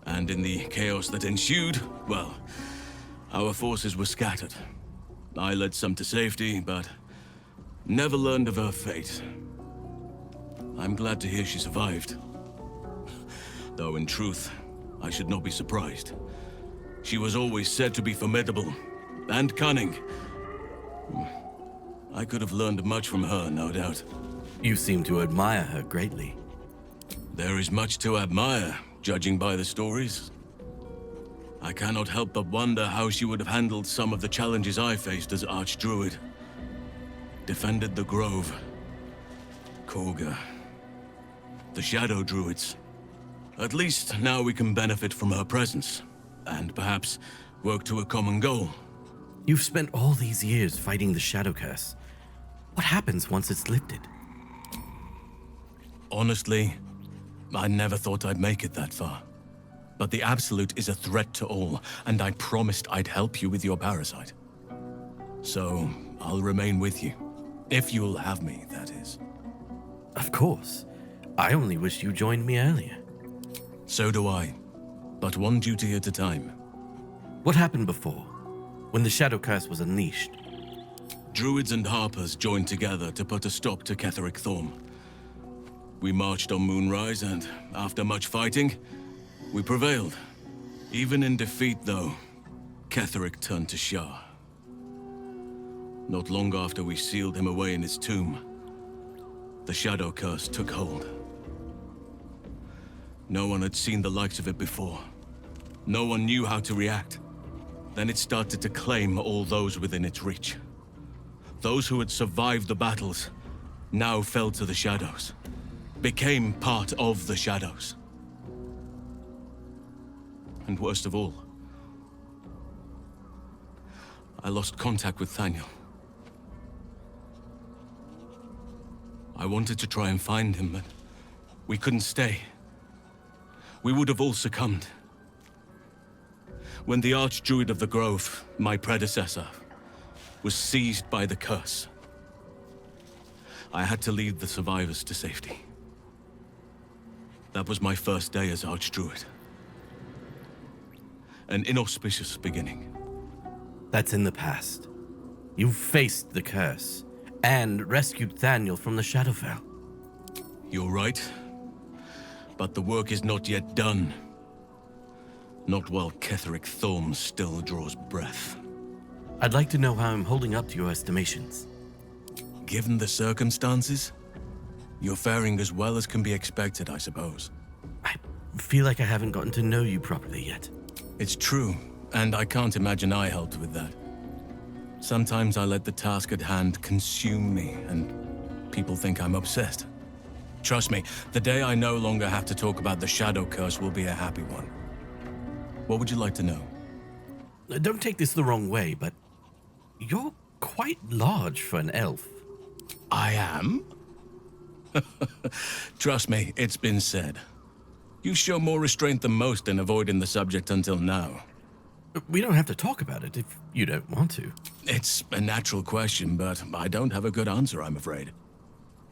Speaker 11: And in the chaos that ensued, well, our forces were scattered. I led some to safety, but never learned of her fate. I'm glad to hear she survived. Though in truth, I should not be surprised. She was always said to be formidable and cunning. I could have learned much from her, no doubt.
Speaker 5: You seem to admire her greatly.
Speaker 11: There is much to admire, judging by the stories. I cannot help but wonder how she would have handled some of the challenges I faced as Archdruid. Defended the Grove, Korga, the Shadow Druids. At least now we can benefit from her presence, and perhaps work to a common goal.
Speaker 5: You've spent all these years fighting the Shadow Curse. What happens once it's lifted?
Speaker 11: Honestly, I never thought I'd make it that far. But the Absolute is a threat to all, and I promised I'd help you with your parasite. So, I'll remain with you. If you'll have me, that is.
Speaker 5: Of course. I only wish you joined me earlier.
Speaker 11: So do I. But one duty at a time.
Speaker 5: What happened before, when the Shadow Curse was unleashed?
Speaker 11: Druids and Harpers joined together to put a stop to Ketheric Thorm. We marched on Moonrise, and after much fighting, we prevailed. Even in defeat, though, Ketheric turned to Shah. Not long after we sealed him away in his tomb, the Shadow Curse took hold. No one had seen the likes of it before. No one knew how to react. Then it started to claim all those within its reach. Those who had survived the battles now fell to the shadows, became part of the shadows. And worst of all, I lost contact with Thaniel. I wanted to try and find him, but we couldn't stay. We would have all succumbed. When the Archdruid of the Grove, my predecessor, was seized by the curse, I had to lead the survivors to safety. That was my first day as Archdruid. An inauspicious beginning.
Speaker 5: That's in the past. You faced the curse, and rescued Thaniel from the Shadowfell.
Speaker 11: You're right. But the work is not yet done. Not while Ketheric Thorm still draws breath.
Speaker 5: I'd like to know how I'm holding up to your estimations.
Speaker 11: Given the circumstances, you're faring as well as can be expected, I suppose.
Speaker 5: I feel like I haven't gotten to know you properly yet.
Speaker 11: It's true, and I can't imagine I helped with that. Sometimes I let the task at hand consume me, and people think I'm obsessed. Trust me, the day I no longer have to talk about the Shadow Curse will be a happy one. What would you like to know?
Speaker 5: Don't take this the wrong way, but you're quite large for an elf.
Speaker 11: I am? Trust me, it's been said. You show more restraint than most in avoiding the subject until now.
Speaker 5: We don't have to talk about it if you don't want to.
Speaker 11: It's a natural question, but I don't have a good answer, I'm afraid.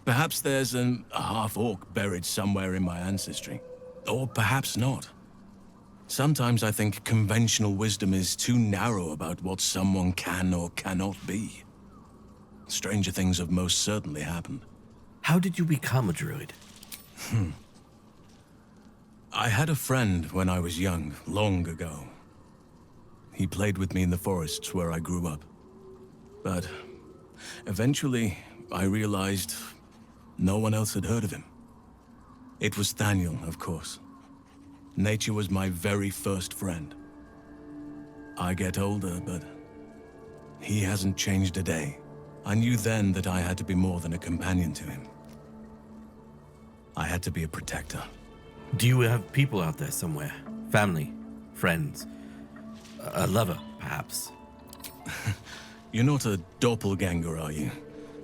Speaker 11: Perhaps there's a half-orc buried somewhere in my ancestry. Or perhaps not. Sometimes I think conventional wisdom is too narrow about what someone can or cannot be. Stranger things have most certainly happened.
Speaker 5: How did you become a druid?
Speaker 11: I had a friend when I was young, long ago. He played with me in the forests where I grew up. But eventually, I realized no one else had heard of him. It was Thaniel, of course. Nature was my very first friend. I get older, but he hasn't changed a day. I knew then that I had to be more than a companion to him. I had to be a protector.
Speaker 5: Do you have people out there somewhere? Family? Friends? A lover, perhaps?
Speaker 11: You're not a doppelganger, are you?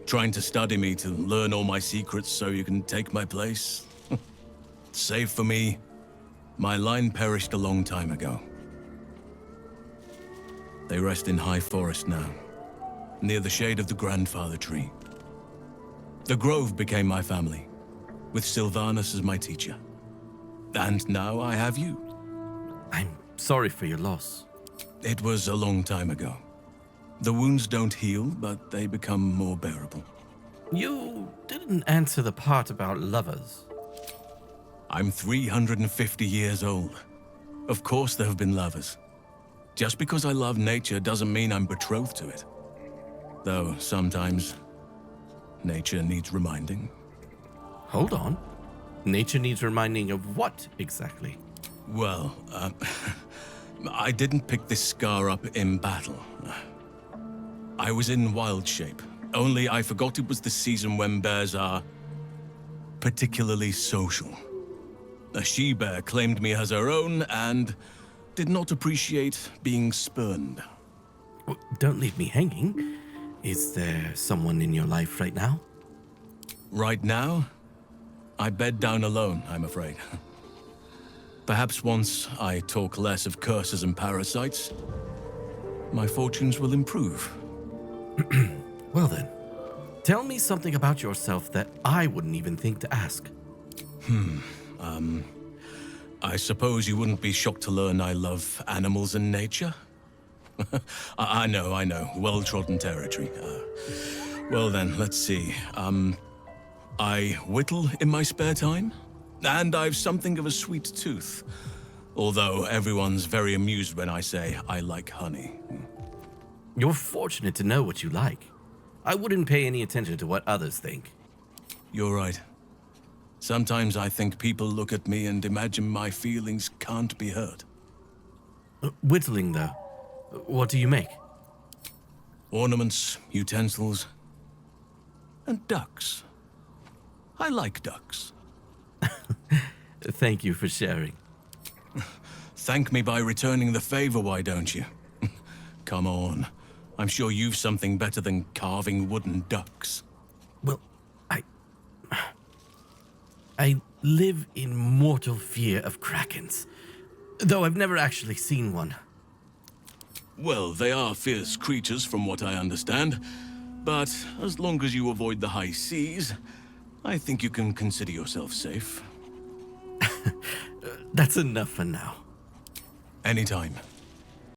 Speaker 11: Trying to study me to learn all my secrets so you can take my place? Save for me, my line perished a long time ago. They rest in high forest now, near the shade of the grandfather tree. The grove became my family, with Sylvanus as my teacher. And now I have you.
Speaker 5: I'm sorry for your loss.
Speaker 11: It was a long time ago. The wounds don't heal, but they become more bearable.
Speaker 5: You didn't answer the part about lovers.
Speaker 11: I'm 350 years old. Of course there have been lovers. Just because I love nature doesn't mean I'm betrothed to it. Though sometimes, nature needs reminding.
Speaker 5: Hold on. Nature needs reminding of what, exactly?
Speaker 11: Well, I didn't pick this scar up in battle. I was in wild shape, only I forgot it was the season when bears are particularly social. A she-bear claimed me as her own and did not appreciate being spurned.
Speaker 5: Well, don't leave me hanging. Is there someone in your life right now?
Speaker 11: Right now? I bed down alone, I'm afraid. Perhaps once I talk less of curses and parasites, my fortunes will improve.
Speaker 5: Well then, tell me something about yourself that I wouldn't even think to ask.
Speaker 11: I suppose you wouldn't be shocked to learn I love animals and nature? I know. Well-trodden territory. Well then, let's see. I whittle in my spare time, and I've something of a sweet tooth. Although everyone's very amused when I say I like honey.
Speaker 5: You're fortunate to know what you like. I wouldn't pay any attention to what others think.
Speaker 11: You're right. Sometimes I think people look at me and imagine my feelings can't be hurt.
Speaker 5: Whittling, though. What do you make?
Speaker 11: Ornaments, utensils, and ducks. I like ducks.
Speaker 5: Thank you for sharing.
Speaker 11: Thank me by returning the favor, why don't you? Come on. I'm sure you've something better than carving wooden ducks.
Speaker 5: Well, I live in mortal fear of krakens, though I've never actually seen one.
Speaker 11: Well, they are fierce creatures from what I understand, but as long as you avoid the high seas, I think you can consider yourself safe.
Speaker 5: That's enough for now.
Speaker 11: Anytime.